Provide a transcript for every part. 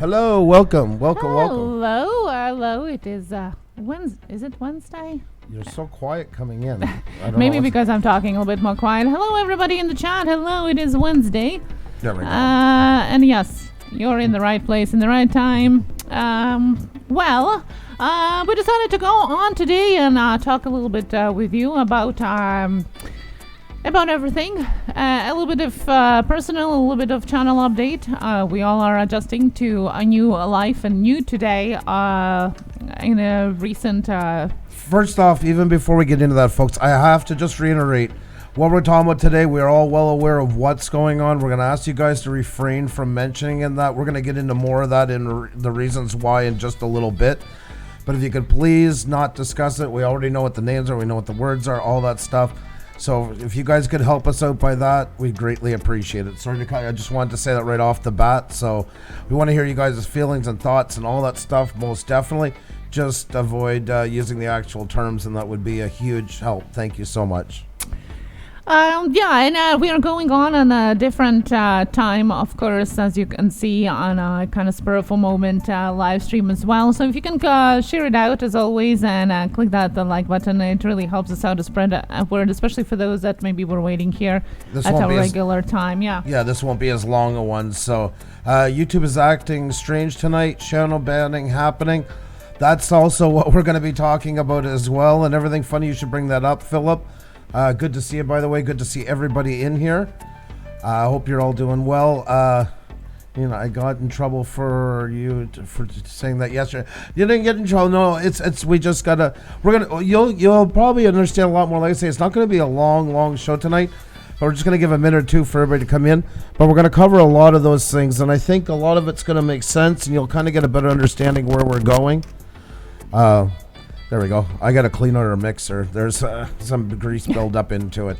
Hello, welcome. Hello. It is Is it Wednesday? You're so quiet coming in. Maybe because I'm talking a little bit more quiet. Hello, everybody in the chat. Hello, it is Wednesday. There we go. And yes, you're in the right place in the right time. We decided to go on today and talk a little bit with you about everything. A little bit of personal, a little bit of channel update. We all are adjusting to a new life and new today in a recent... First off, even before we get into that, folks, I have to just reiterate what we're talking about today. We're all well aware of what's going on. We're going to ask you guys to refrain from mentioning in that. We're going to get into more of that in the reasons why in just a little bit. But if you could please not discuss it. We already know what the names are. We know what the words are, all that stuff. So if you guys could help us out by that, we'd greatly appreciate it. Sorry to cut you. I just wanted to say that right off the bat. So we want to hear you guys' feelings and thoughts and all that stuff, most definitely. Just avoid using the actual terms, and that would be a huge help. Thank you so much. We are going on a different time, of course, as you can see on a kind of spur of a moment live stream as well. So if you can share it out as always and click the like button, it really helps us out to spread word, especially for those that maybe were waiting here at a regular time. Yeah, this won't be as long a one. So YouTube is acting strange tonight. Channel banning happening. That's also what we're going to be talking about as well, and everything funny. You should bring that up, Philip. Good to see you, by the way. Good to see everybody in here. I hope you're all doing well. I got in trouble for saying that yesterday. You didn't get in trouble. No, we just gotta. You'll probably understand a lot more. Like I say, it's not going to be a long show tonight. But we're just going to give a minute or two for everybody to come in. But we're going to cover a lot of those things, and I think a lot of it's going to make sense, and you'll kind of get a better understanding where we're going. There we go. I got to clean out our mixer. There's some grease build up into it.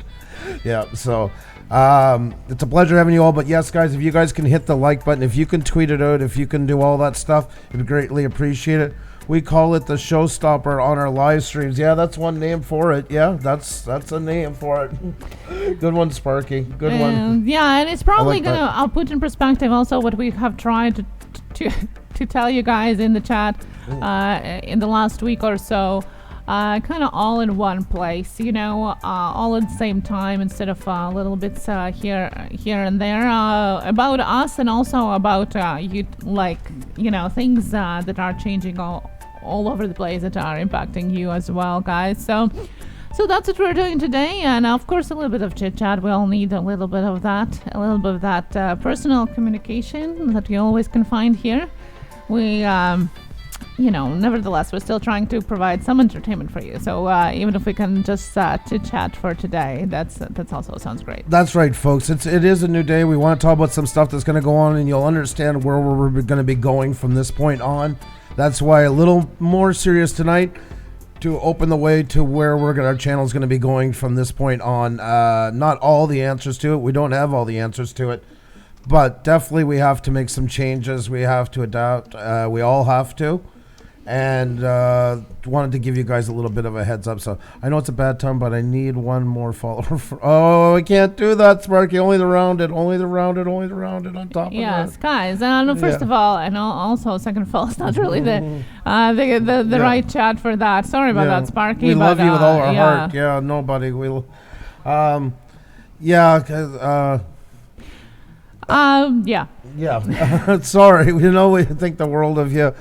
Yeah, so it's a pleasure having you all. But yes, guys, if you guys can hit the like button, if you can tweet it out, if you can do all that stuff, it'd greatly appreciate it. We call it the showstopper on our live streams. Yeah, that's one name for it. Yeah, that's a name for it. Good one, Sparky. Good one. Yeah, and it's probably I'll put in perspective also what we have tried to tell you guys in the chat in the last week or so. Kind of all in one place, all at the same time instead of little bits here and there about us, and also about things that are changing all over the place that are impacting you as well, guys. So that's what we're doing today, and of course a little bit of chit chat. We all need a little bit of that personal communication that you always can find here. We nevertheless, we're still trying to provide some entertainment for you. So even if we can just chit chat for today, that's also sounds great. That's right, folks. It is a new day. We want to talk about some stuff that's going to go on, and you'll understand where we're going to be going from this point on. That's why a little more serious tonight, to open the way to where our channel is going to be going from this point on. Not all the answers to it. We don't have all the answers to it. But definitely we have to make some changes. We have to adapt. We all have to. And wanted to give you guys a little bit of a heads up. So I know it's a bad time, but I need one more follower. I can't do that, Sparky. Only the rounded on top of that. Yes, guys. First of all, and also second of all, it's not really the right chat for that. Sorry about that, Sparky. We love you with all our heart. Yeah, nobody will. Sorry, we think the world of you.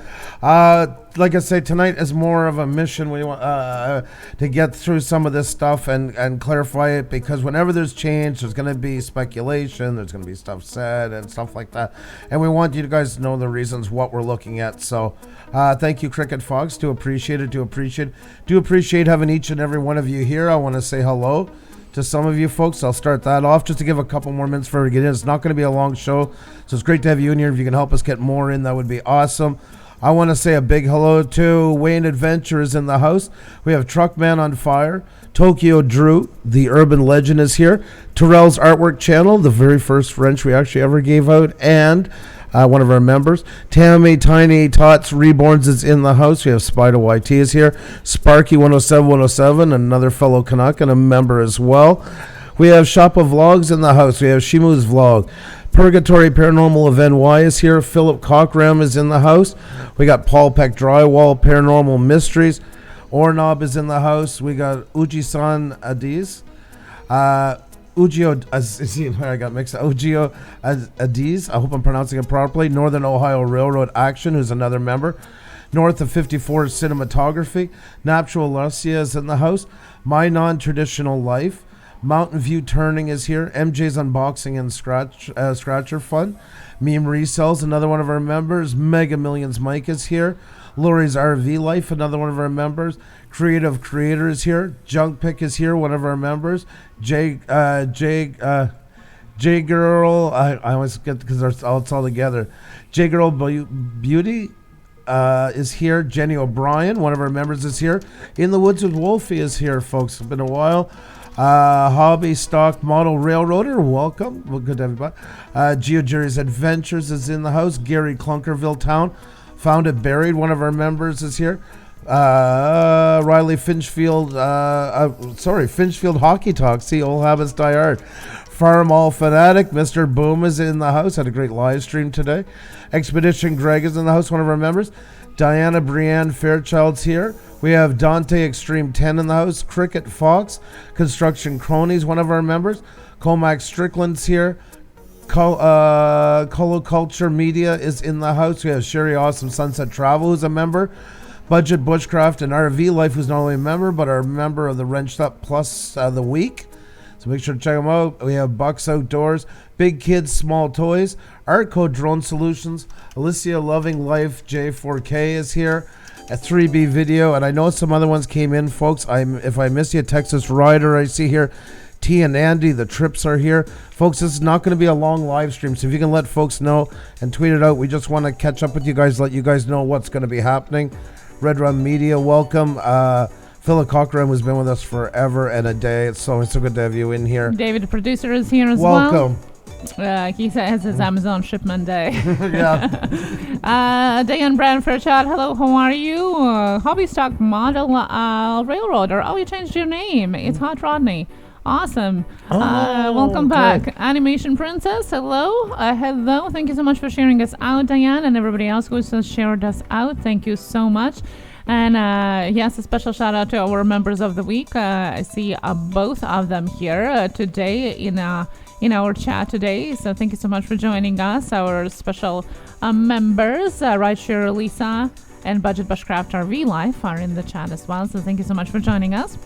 Like I say, tonight is more of a mission. We want to get through some of this stuff and clarify it, because whenever there's change, there's going to be speculation, there's going to be stuff said and stuff like that, and we want you guys to know the reasons what we're looking at. So thank you, Cricket Fox. Do appreciate having each and every one of you here. I want to say hello to some of you folks. I'll start that off just to give a couple more minutes for everyone to get in. It's not going to be a long show, so it's great to have you in here. If you can help us get more in, that would be awesome. I want to say a big hello to Wayne Adventures in the house. We have Truckman on Fire, Tokyo Drew, the urban legend, is here. Terrell's Artwork Channel, the very first wrench we actually ever gave out, and one of our members. Tammy Tiny Tots Reborns is in the house. We have Spider YT is here. Sparky 107, another fellow Canuck and a member as well. We have Shoppa Vlogs in the house. We have Shimu's Vlog. Purgatory Paranormal of NY is here. Philip Cockram is in the house. We got Paul Peck Drywall Paranormal Mysteries. Ornob is in the house. We got Uji-san Adiz. I got mixed up. Ugio Adiz. I hope I'm pronouncing it properly. Northern Ohio Railroad Action, who's another member. North of 54 Cinematography. Natural Lucia is in the house. My Non-Traditional Life. Mountain View Turning is here. MJ's Unboxing and Scratcher Fun. Meme Resells, another one of our members. Mega Millions Mike is here. Lori's RV Life, another one of our members. Creative Creator is here. Junk Pick is here, one of our members. J Girl, I always get because it's all together. J Girl Beauty is here. Jenny O'Brien, one of our members, is here. In the Woods with Wolfie is here, folks. It's been a while. Hobby Stock Model Railroader, welcome. Well, good to everybody. Geo Jerry's Adventures is in the house. Gary Clunkerville Town, Found It Buried, one of our members is here. Riley Finchfield, Finchfield Hockey Talk. See, old habits die hard. Farm All Fanatic, Mr. Boom is in the house. Had a great live stream today. Expedition Greg is in the house, one of our members. Diana Brienne Fairchild's here. We have Dante Extreme 10 in the house. Cricket Fox, Construction Cronies, one of our members. Comac Strickland's here. Colo Culture Media is in the house. We have Sherry Awesome Sunset Travel, who's a member. Budget Bushcraft and RV Life, who's not only a member, but are a member of the Wrenched Up Plus the week. So make sure to check them out. We have Bucks Outdoors, Big Kids, Small Toys, Art Code Drone Solutions, Alicia Loving Life, J4K is here, a 3B Video, and I know some other ones came in, folks. If I miss you, Texas Rider, I see here. T and Andy, the Trips are here. Folks, this is not going to be a long live stream, so if you can let folks know and tweet it out, we just want to catch up with you guys, let you guys know what's going to be happening. Red Rum Media, welcome. Philip Cochran has been with us forever and a day. It's so good to have you in here. David, the producer, is here as welcome. Well. He says it's Amazon shipment day. Yeah. Diane Brand Fairchild, hello, how are you? Hobby Stock Model Railroader. Oh, you changed your name. It's Hot Rodney. Awesome. Welcome back. Animation Princess, hello. Hello. Thank you so much for sharing us out, Diane, and everybody else who has shared us out. Thank you so much. And yes, a special shout out to our members of the week. I see both of them here today in our chat today. So thank you so much for joining us. Our special members, Rideshare Lisa and Budget Bushcraft RV Life are in the chat as well. So thank you so much for joining us.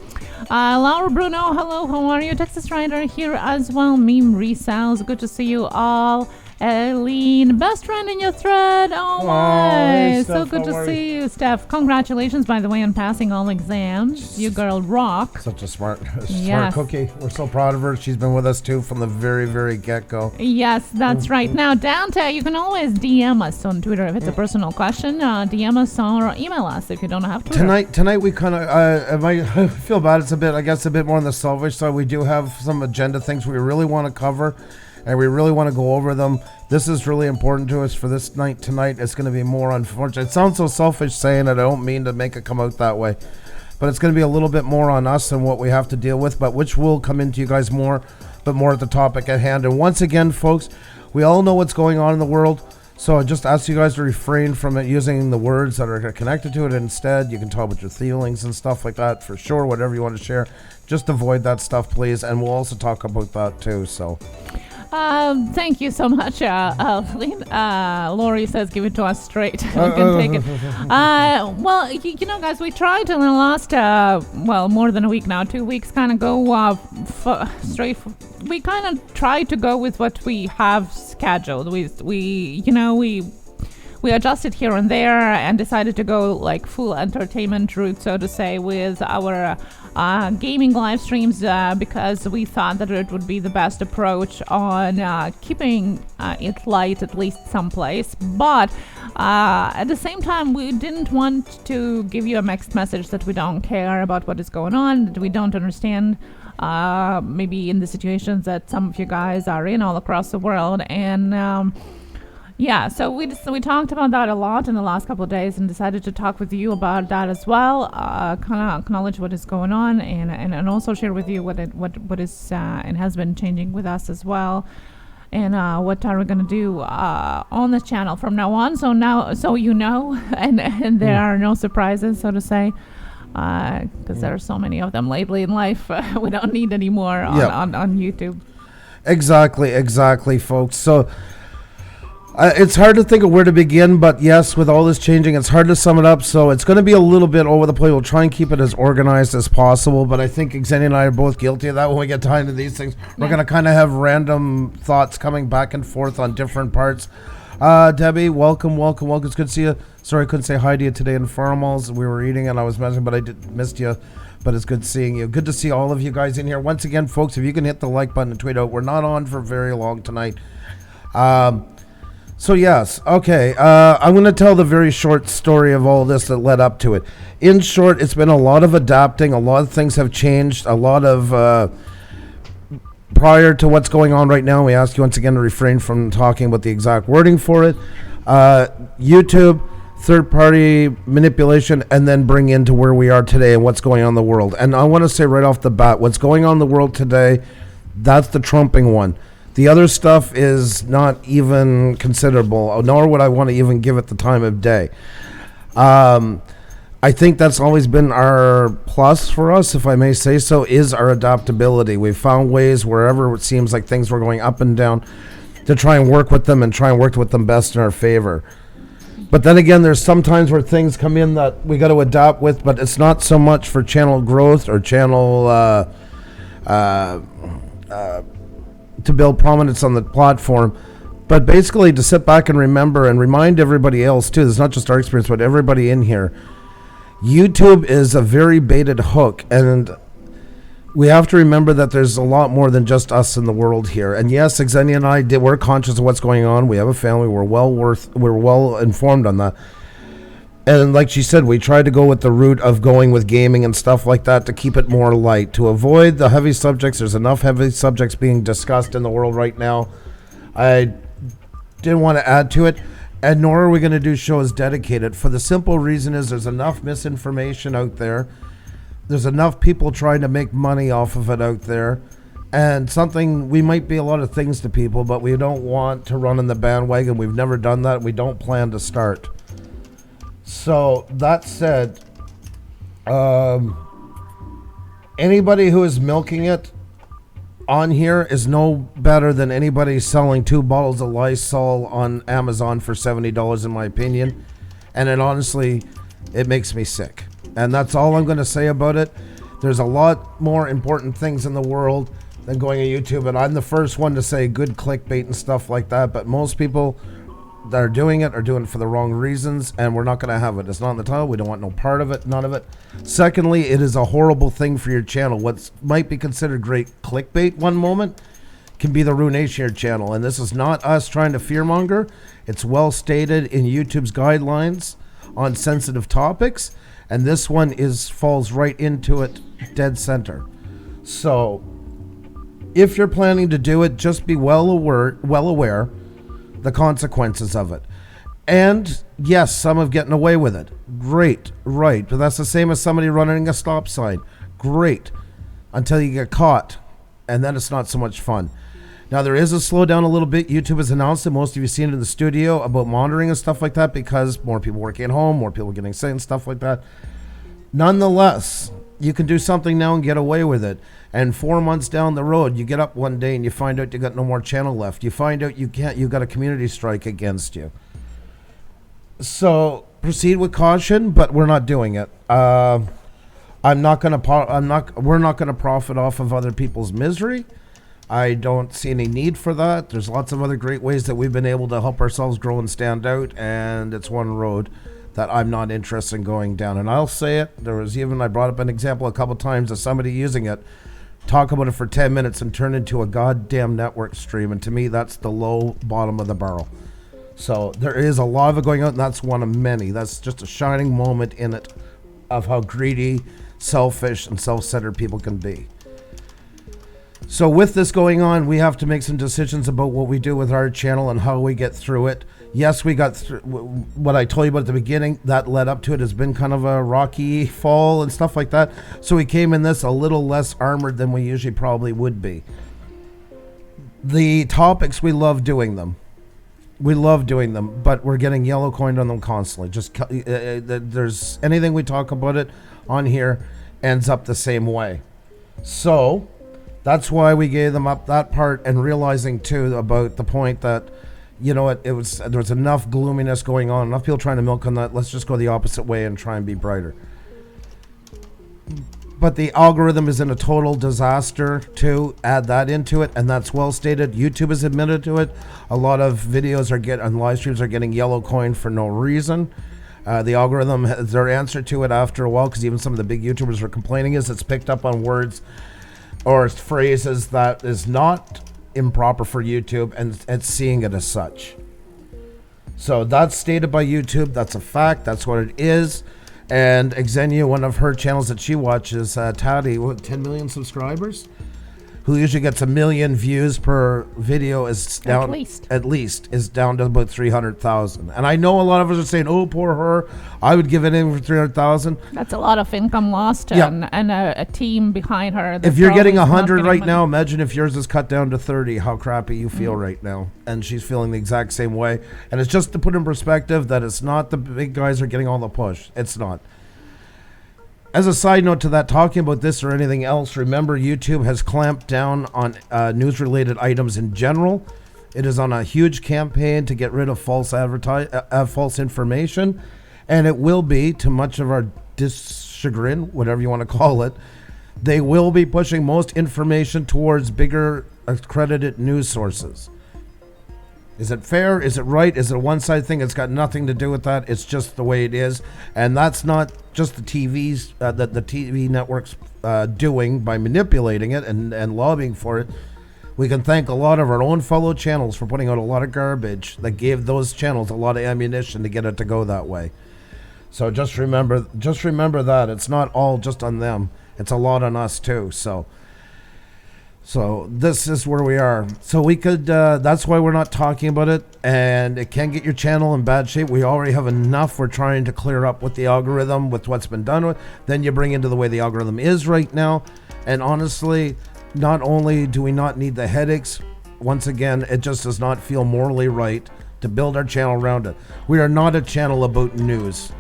Laura Bruno, hello, how are you? Texas Rider here as well. Meme Resells, good to see you all. Eileen, best friend in your thread. Oh my, so good to see you, Steph. Congratulations, by the way, on passing all exams. You girl rock. Such a smart cookie. We're so proud of her. She's been with us too from the very, very get-go. Yes, that's right. Now, Dante, you can always DM us on Twitter if it's a personal question. DM us or email us if you don't have Twitter. Tonight we kind of, I feel bad. It's a bit more on the selfish side. We do have some agenda things we really want to cover. And we really want to go over them. This is really important to us for this night tonight. It's going to be more unfortunate. It sounds so selfish saying it. I don't mean to make it come out that way. But it's going to be a little bit more on us and what we have to deal with, but which will come into you guys more, but more at the topic at hand. And once again, folks, we all know what's going on in the world. So I just ask you guys to refrain from it using the words that are connected to it. Instead, you can talk about your feelings and stuff like that for sure, whatever you want to share. Just avoid that stuff, please. And we'll also talk about that too, so... Thank you so much, Lori says, give it to us straight. You can take it. Well, you know, guys, we tried in the last, more than a week now, 2 weeks, kind of go straight. We kind of tried to go with what we have scheduled. We adjusted here and there and decided to go like full entertainment route, so to say, with our gaming live streams because we thought that it would be the best approach on keeping it light at least someplace. But at the same time, we didn't want to give you a mixed message that we don't care about what is going on, that we don't understand maybe in the situations that some of you guys are in all across the world. And yeah, so we talked about that a lot in the last couple of days and decided to talk with you about that as well, kind of acknowledge what is going on and also share with you what is and has been changing with us as well. and what are we gonna do on the channel from now on. So now, so you know, and there are no surprises, so to say, because there are so many of them lately in life. We don't need any more on YouTube. Exactly, folks. So it's hard to think of where to begin, but yes, with all this changing, it's hard to sum it up. So it's going to be a little bit over the place. We'll try and keep it as organized as possible, but I think Xenia and I are both guilty of that when we get time to these things. We're going to kind of have random thoughts coming back and forth on different parts. Debbie, welcome. It's good to see you. Sorry I couldn't say hi to you today in Farmals. We were eating and I was messing, but I missed you. But it's good seeing you. Good to see all of you guys in here. Once again, folks, if you can hit the like button and tweet out. We're not on for very long tonight. So yes, okay. I'm going to tell the very short story of all this that led up to it. In short, it's been a lot of adapting. A lot of things have changed. A lot of prior to what's going on right now, we ask you once again to refrain from talking about the exact wording for it. YouTube, third-party manipulation, and then bring into where we are today and what's going on in the world. And I want to say right off the bat, what's going on in the world today, that's the trumping one. The other stuff is not even considerable, nor would I want to even give it the time of day. I think that's always been our plus for us, if I may say so, is our adaptability. We've found ways wherever it seems like things were going up and down to try and work with them and try and work with them best in our favor. But then again, there's sometimes where things come in that we got to adapt with, but it's not so much for channel growth or channel to build prominence on the platform, but basically to sit back and remember and remind everybody else too, it's not just our experience, but everybody in here, YouTube is a very baited hook, and we have to remember that there's a lot more than just us in the world here. And yes, Xenia and I we're conscious of what's going on. We have a family. We're well informed on that. And like she said, we tried to go with the route of going with gaming and stuff like that to keep it more light, to avoid the heavy subjects. There's enough heavy subjects being discussed in the world right now. I didn't want to add to it, and nor are we going to do shows dedicated, for the simple reason is there's enough misinformation out there. There's enough people trying to make money off of it out there. And we might be a lot of things to people, but we don't want to run in the bandwagon. We've never done that. We don't plan to start. So that said, anybody who is milking it on here is no better than anybody selling 2 bottles of Lysol on Amazon for $70, in my opinion. And it honestly, it makes me sick. And that's all I'm going to say about it. There's a lot more important things in the world than going on YouTube. And I'm the first one to say good clickbait and stuff like that. But most people that are doing it for the wrong reasons. And we're not going to have it. It's not in the title. We don't want no part of it. None of it. Secondly, it is a horrible thing for your channel. What might be considered great clickbait one moment can be the ruination of your channel. And this is not us trying to fearmonger. It's well stated in YouTube's guidelines on sensitive topics. And this one falls right into it, dead center. So, if you're planning to do it, just be well aware the consequences of it. And yes, some of getting away with it. Great, right. But that's the same as somebody running a stop sign. Great. Until you get caught. And then it's not so much fun. Now, there is a slowdown a little bit. YouTube has announced it. Most of you have seen it in the studio about monitoring and stuff like that because more people working at home, more people getting sick and stuff like that. Nonetheless, you can do something now and get away with it. And 4 months down the road, you get up one day and you find out you got no more channel left. You find out you've got a community strike against you. So proceed with caution, but we're not doing it. We're not going to profit off of other people's misery. I don't see any need for that. There's lots of other great ways that we've been able to help ourselves grow and stand out, and it's one road that I'm not interested in going down. And I'll say it, I brought up an example a couple times of somebody using it, talk about it for 10 minutes and turn into a goddamn network stream, and to me that's the low bottom of the barrel. So there is a lot of it going out, and that's one of many. That's just a shining moment in it of how greedy, selfish, and self-centered people can be. So with this going on, we have to make some decisions about what we do with our channel and how we get through it. Yes, we got through what I told you about at the beginning. That led up to it has been kind of a rocky fall and stuff like that. So we came in this a little less armored than we usually probably would be. The topics, we love doing them. We love doing them, but we're getting yellow coined on them constantly. There's anything we talk about it on here ends up the same way. So that's why we gave them up that part, and realizing too about the point that, you know what, there was enough gloominess going on, enough people trying to milk on that. Let's just go the opposite way and try and be brighter. But the algorithm is in a total disaster too. Add that into it, and that's well stated. YouTube has admitted to it. A lot of videos and live streams are getting yellow coined for no reason. The algorithm has their answer to it after a while, because even some of the big YouTubers are complaining, is it's picked up on words or phrases that is not improper for YouTube, and it's seeing it as such. So that's stated by YouTube. That's a fact. That's what it is. And Xenia, one of her channels that she watches, Tati, 10 million subscribers, who usually gets 1 million views per video, is down at least is down to about 300,000. And I know a lot of us are saying, "Oh, poor her. I would give it in for 300,000." That's a lot of income lost, and a team behind her. If you're getting 100 right now, imagine if yours is cut down to 30. How crappy you feel right now. And she's feeling the exact same way. And it's just to put in perspective that it's not the big guys are getting all the push. It's not. As a side note to that, talking about this or anything else, remember YouTube has clamped down on news-related items in general. It is on a huge campaign to get rid of false information, and it will be, to much of our chagrin, whatever you want to call it, they will be pushing most information towards bigger accredited news sources. Is it fair? Is it right? Is it a one-side thing? It's got nothing to do with that. It's just the way it is. And that's not just the TVs, that the TV networks doing by manipulating it and lobbying for it. We can thank a lot of our own fellow channels for putting out a lot of garbage that gave those channels a lot of ammunition to get it to go that way. So just remember that. It's not all just on them. It's a lot on us too. So this is where we are. So we could, that's why we're not talking about it, and it can get your channel in bad shape. We already have enough. We're trying to clear up with the algorithm, with what's been done with. Then you bring into the way the algorithm is right now. And honestly, not only do we not need the headaches, once again, it just does not feel morally right to build our channel around it. We are not a channel about news.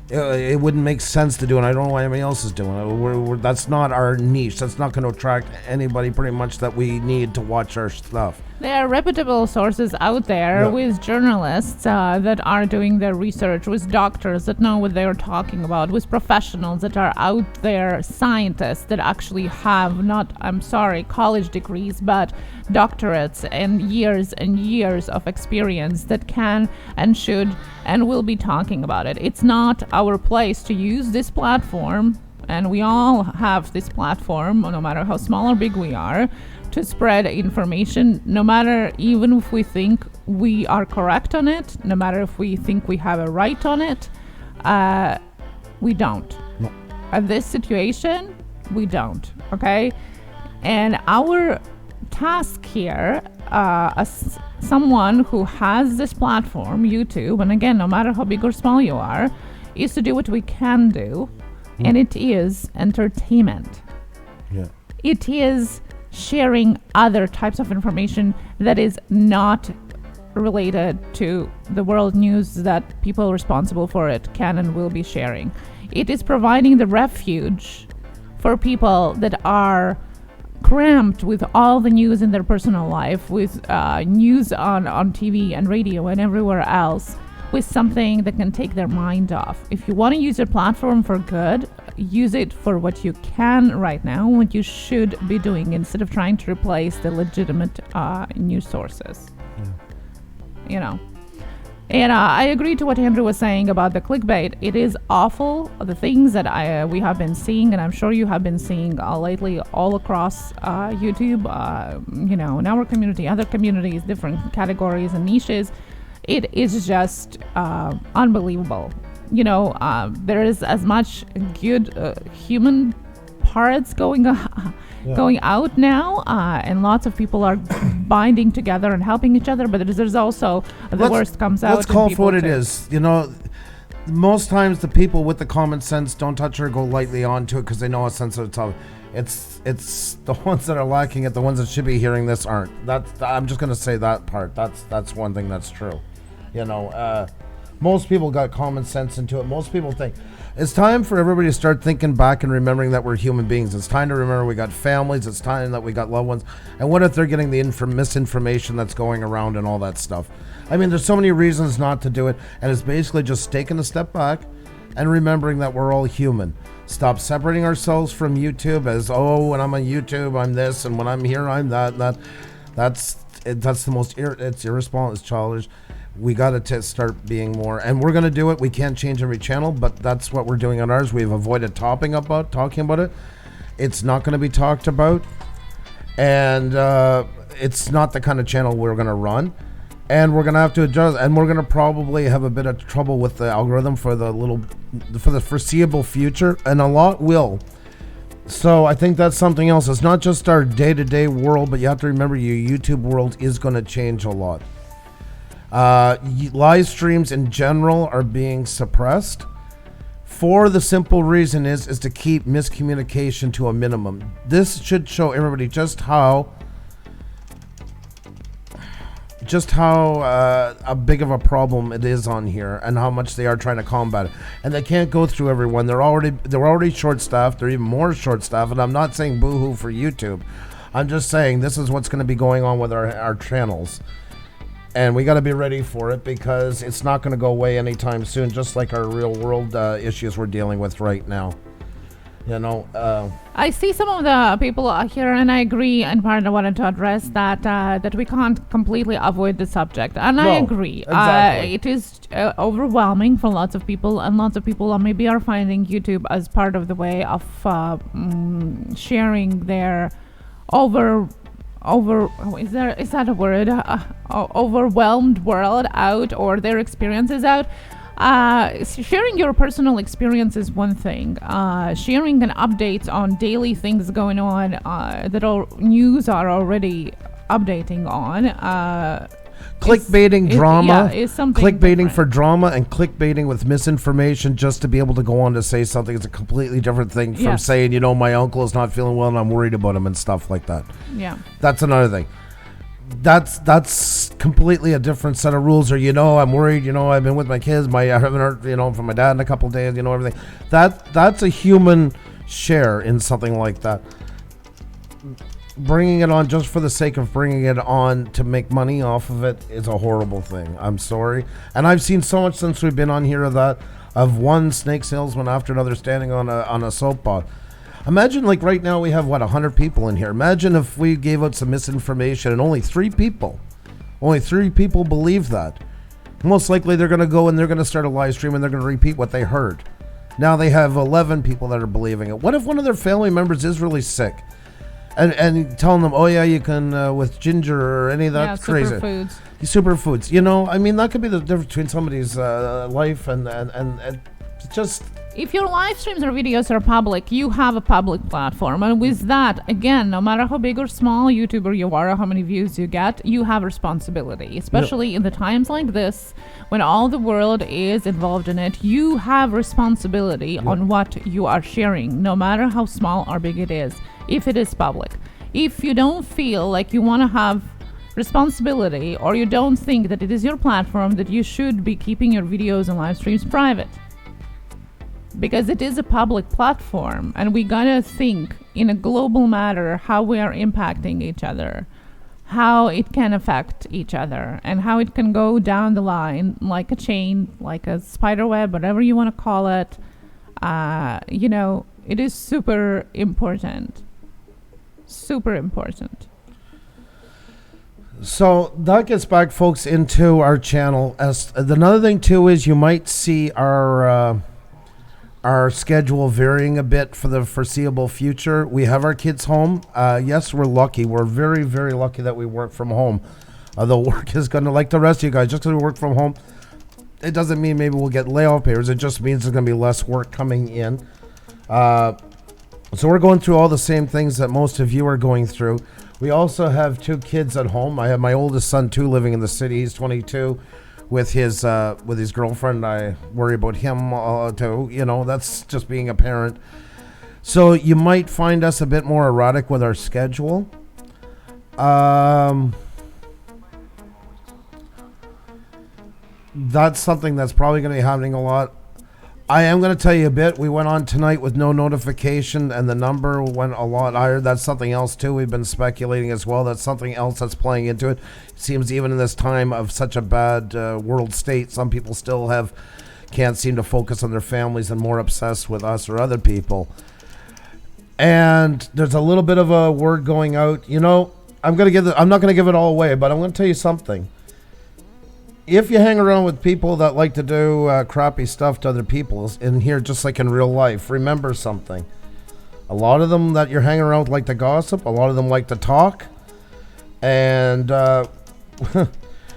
It wouldn't make sense to do, and I don't know why anybody else is doing it. That's not our niche. That's not going to attract anybody pretty much that we need to watch our stuff. There are reputable sources out there with journalists that are doing their research, with doctors that know what they're talking about, with professionals that are out there, scientists that actually have not, college degrees, but doctorates and years of experience that can and should and will be talking about it. It's not our place to use this platform, and we all have this platform, no matter how small or big we are, to spread information, no matter even if we think we are correct on it, no matter if we think we have a right on it, we don't. No. At this situation, we don't, okay? And our task here, as someone who has this platform, YouTube, and again, no matter how big or small you are, is to do what we can do, and it is entertainment. Yeah. It is sharing other types of information that is not related to the world news that people responsible for it can and will be sharing. It is providing the refuge for people that are cramped with all the news in their personal life, with news on TV and radio and everywhere else, with something that can take their mind off. If you want to use your platform for good, use it for what you can right now, what you should be doing, instead of trying to replace the legitimate news sources. You know. And I agree to what Andrew was saying about the clickbait. It is awful, the things that we have been seeing, and I'm sure you have been seeing lately all across YouTube, in our community, other communities, different categories and niches. It is just unbelievable. There is as much good human parts going out now, and lots of people are binding together and helping each other, but there's also the worst comes out. Let's call for what it is. most times the people with the common sense don't touch or go lightly onto it because they know a sensitive topic. It's the ones that are lacking it, the ones that should be hearing this aren't. I'm just gonna say that part. That's one thing that's true. Most people got common sense into it. Most people think it's time for everybody to start thinking back and remembering that we're human beings. It's time to remember we got families. It's time that we got loved ones. And what if they're getting the misinformation that's going around and all that stuff? I mean, there's so many reasons not to do it, and it's basically just taking a step back and remembering that we're all human. Stop separating ourselves from YouTube as, when I'm on YouTube, I'm this, and when I'm here, I'm that. That's the most, it's irresponsible, it's childish. We got to start being more, and we're going to do it. We can't change every channel, but that's what we're doing on ours. We've avoided talking about it. It's not going to be talked about, and it's not the kind of channel we're going to run. And we're going to have to adjust, and we're going to probably have a bit of trouble with the algorithm for the foreseeable future, and a lot will. So I think that's something else. It's not just our day-to-day world, but you have to remember your YouTube world is going to change a lot. Live streams in general are being suppressed for the simple reason is to keep miscommunication to a minimum. This should show everybody just how a big of a problem it is on here, and how much they are trying to combat it. And they can't go through everyone. They're already short-staffed. They're even more short-staffed. And I'm not saying boo-hoo for YouTube. I'm just saying this is what's going to be going on with our channels. And we got to be ready for it because it's not going to go away anytime soon, just like our real-world issues we're dealing with right now. I see some of the people here, and I agree. And part I wanted to address that we can't completely avoid the subject, and I agree. Exactly. It is overwhelming for lots of people, and lots of people are finding YouTube as part of the way of sharing their is that a word? Overwhelmed world out, or their experiences out. Sharing your personal experience is one thing. Sharing an updates on daily things going on that all news are already updating on. Clickbaiting drama. Is something clickbaiting different. for drama and clickbaiting with misinformation just to be able to go on to say something is a completely different thing from saying, my uncle is not feeling well and I'm worried about him and stuff like that. Yeah. That's another thing. That's completely a different set of rules. Or I'm worried. I've been with my kids. I haven't heard from my dad in a couple of days. Everything. That's a human share in something like that. Bringing it on just for the sake of bringing it on to make money off of it is a horrible thing. I'm sorry, and I've seen so much since we've been on here of one snake salesman after another standing on a soapbox. Imagine, right now we have 100 people in here. Imagine if we gave out some misinformation and only three people believe that. Most likely they're going to go and they're going to start a live stream and they're going to repeat what they heard. Now they have 11 people that are believing it. What if one of their family members is really sick? And telling them, you can with ginger or any of that crazy superfoods. I mean, that could be the difference between somebody's life and just. If your live streams or videos are public, you have a public platform. And with that, again, no matter how big or small YouTuber you are or how many views you get, you have responsibility. Especially in the times like this, when all the world is involved in it, you have responsibility on what you are sharing, no matter how small or big it is, if it is public. If you don't feel like you want to have responsibility, or you don't think that it is your platform, that you should be keeping your videos and live streams private. Because it is a public platform, and we gotta think in a global matter how we are impacting each other, how it can affect each other, and how it can go down the line like a chain, like a spider web, whatever you want to call it. It is super important. Super important. So that gets back, folks, into our channel. As another thing too is you might see our schedule varying a bit for the foreseeable future. We have our kids home. Yes, we're lucky. We're very, very lucky that we work from home. The work is going to, like the rest of you guys, just because we work from home, it doesn't mean maybe we'll get layoff papers. It just means there's going to be less work coming in. So we're going through all the same things that most of you are going through. We also have two kids at home. I have my oldest son, too, living in the city. He's 22. with his girlfriend. I worry about him too. That's just being a parent. So you might find us a bit more erratic with our schedule. That's something that's probably going to be happening a lot. I am going to tell you a bit. We went on tonight with no notification, and the number went a lot higher. That's something else, too. We've been speculating as well. That's something else that's playing into it. It seems even in this time of such a bad world state, some people still can't seem to focus on their families and more obsessed with us or other people. And there's a little bit of a word going out. I'm not going to give it all away, but I'm going to tell you something. If you hang around with people that like to do crappy stuff to other people in here, just like in real life, remember something. A lot of them that you're hanging around with like to gossip. A lot of them like to talk. And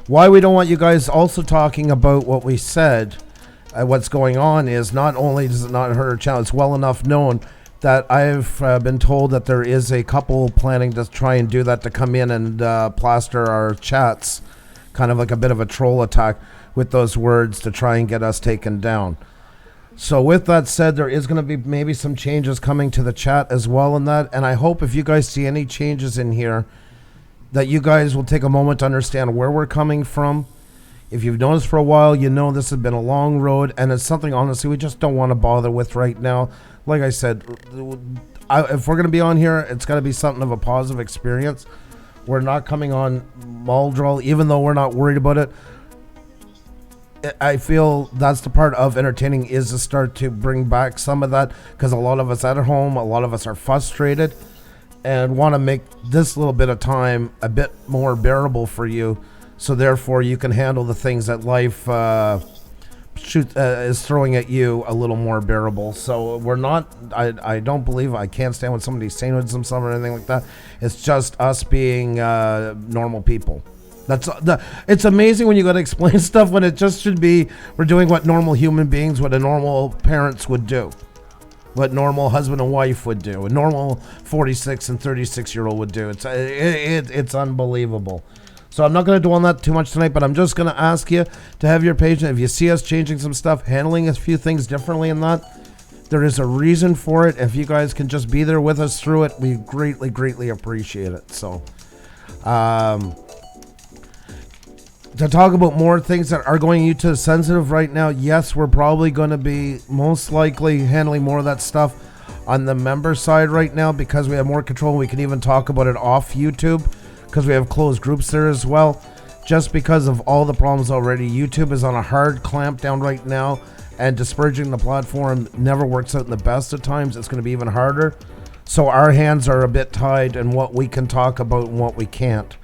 why we don't want you guys also talking about what we said, what's going on is not only does it not hurt our channel, it's well enough known that I've been told that there is a couple planning to try and do that, to come in and plaster our chats, kind of like a bit of a troll attack with those words to try and get us taken down. So with that said, there is going to be maybe some changes coming to the chat as well in that. And I hope if you guys see any changes in here, that you guys will take a moment to understand where we're coming from. If you've noticed for a while, this has been a long road, and it's something, honestly, we just don't want to bother with right now. Like I said, if we're going to be on here, it's got to be something of a positive experience. We're not coming on Muldrell, even though we're not worried about it. I feel that's the part of entertaining, is to start to bring back some of that, because a lot of us at home, a lot of us are frustrated and want to make this little bit of time a bit more bearable for you, so therefore you can handle the things that life is throwing at you a little more bearable. So we're not, I don't believe, I can't stand when somebody's saying something or anything like that. It's just us being normal people. It's amazing when you got to explain stuff when it just should be, we're doing what normal human beings, what a normal parents would do, what normal husband and wife would do, a normal 46 and 36-year-old would do. It's unbelievable. So I'm not going to dwell on that too much tonight, but I'm just going to ask you to have your patience. If you see us changing some stuff, handling a few things differently in that, there is a reason for it. If you guys can just be there with us through it, we greatly, greatly appreciate it. So, to talk about more things that are going YouTube sensitive right now, yes, we're probably going to be most likely handling more of that stuff on the member side right now, because we have more control. We can even talk about it off YouTube, because we have closed groups there as well. Just because of all the problems already, YouTube is on a hard clamp down right now, and disparaging the platform never works out in the best of times. It's going to be even harder. So our hands are a bit tied in what we can talk about and what we can't.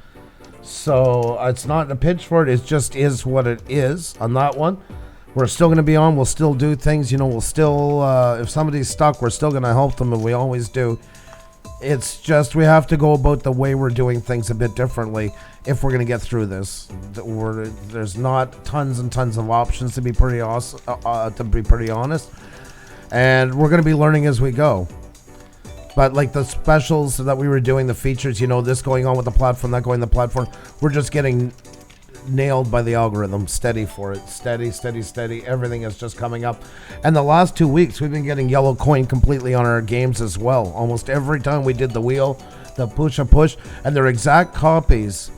So it's not a pitch for it. It just is what it is on that one. We're still going to be on. We'll still do things. We'll still, if somebody's stuck, we're still going to help them, and we always do. It's just we have to go about the way we're doing things a bit differently if we're going to get through this. There's not tons and tons of options, to be pretty honest, and we're going to be learning as we go. But like the specials that we were doing, the features, this going on with the platform, that going on the platform, we're just getting nailed by the algorithm. Steady for it. Steady. Everything is just coming up. And the last 2 weeks, we've been getting yellow coin completely on our games as well. Almost every time we did the wheel, the Pusa push, and they're exact copies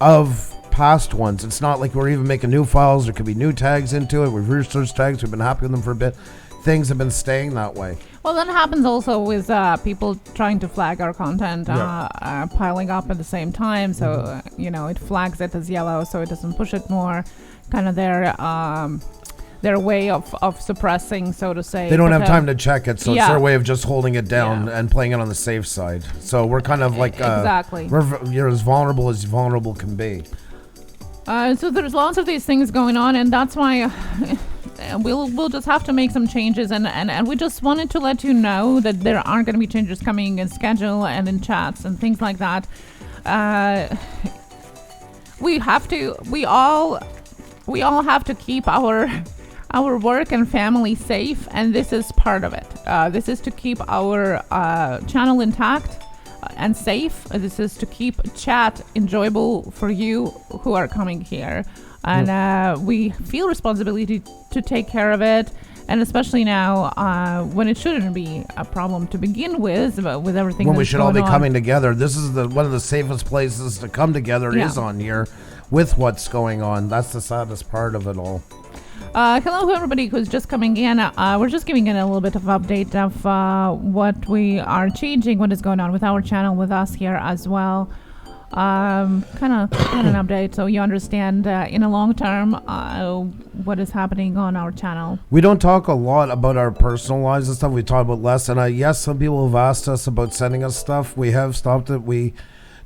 of past ones. It's not like we're even making new files. There could be new tags into it. We've researched tags. We've been happy with them for a bit. Things have been staying that way. Well, that happens also with people trying to flag our content, piling up at the same time. So, it flags it as yellow, so it doesn't push it more. Kind of their way of suppressing, so to say. They don't have time to check it, so it's their way of just holding it down and playing it on the safe side. So we're kind of like exactly. You're as vulnerable can be. So there's lots of these things going on, and that's why. We'll just have to make some changes, and we just wanted to let you know that there are going to be changes coming in schedule and in chats and things like that. We all have to keep our work and family safe, and this is part of it. This is to keep our channel intact, and safe. This is to keep chat enjoyable for you who are coming here. And we feel responsibility to take care of it. And especially now, when it shouldn't be a problem to begin with everything. When we should all be on. coming together. This is one of the safest places to come together is on here with what's going on. That's the saddest part of it all. Hello, everybody who's just coming in. We're just giving in a little bit of update of what we are changing, what is going on with our channel, with us here as well. Kind of an update so you understand in a long term what is happening on our channel. We don't talk a lot about our personal lives and stuff. We talk about less. And yes, some people have asked us about sending us stuff. We have stopped it. We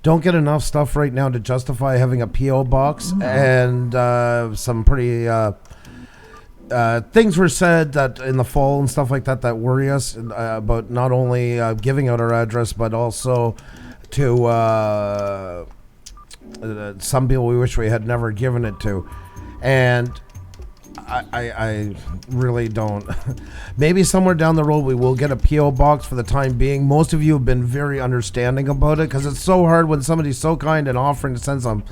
don't get enough stuff right now to justify having a P.O. box. And some pretty things were said that in the fall and stuff like that worry us about not only giving out our address, but also to some people we wish we had never given it to. And I really don't. Maybe somewhere down the road we will get a P.O. box. For the time being, most of you have been very understanding about it, because it's so hard when somebody's so kind and offering to send some.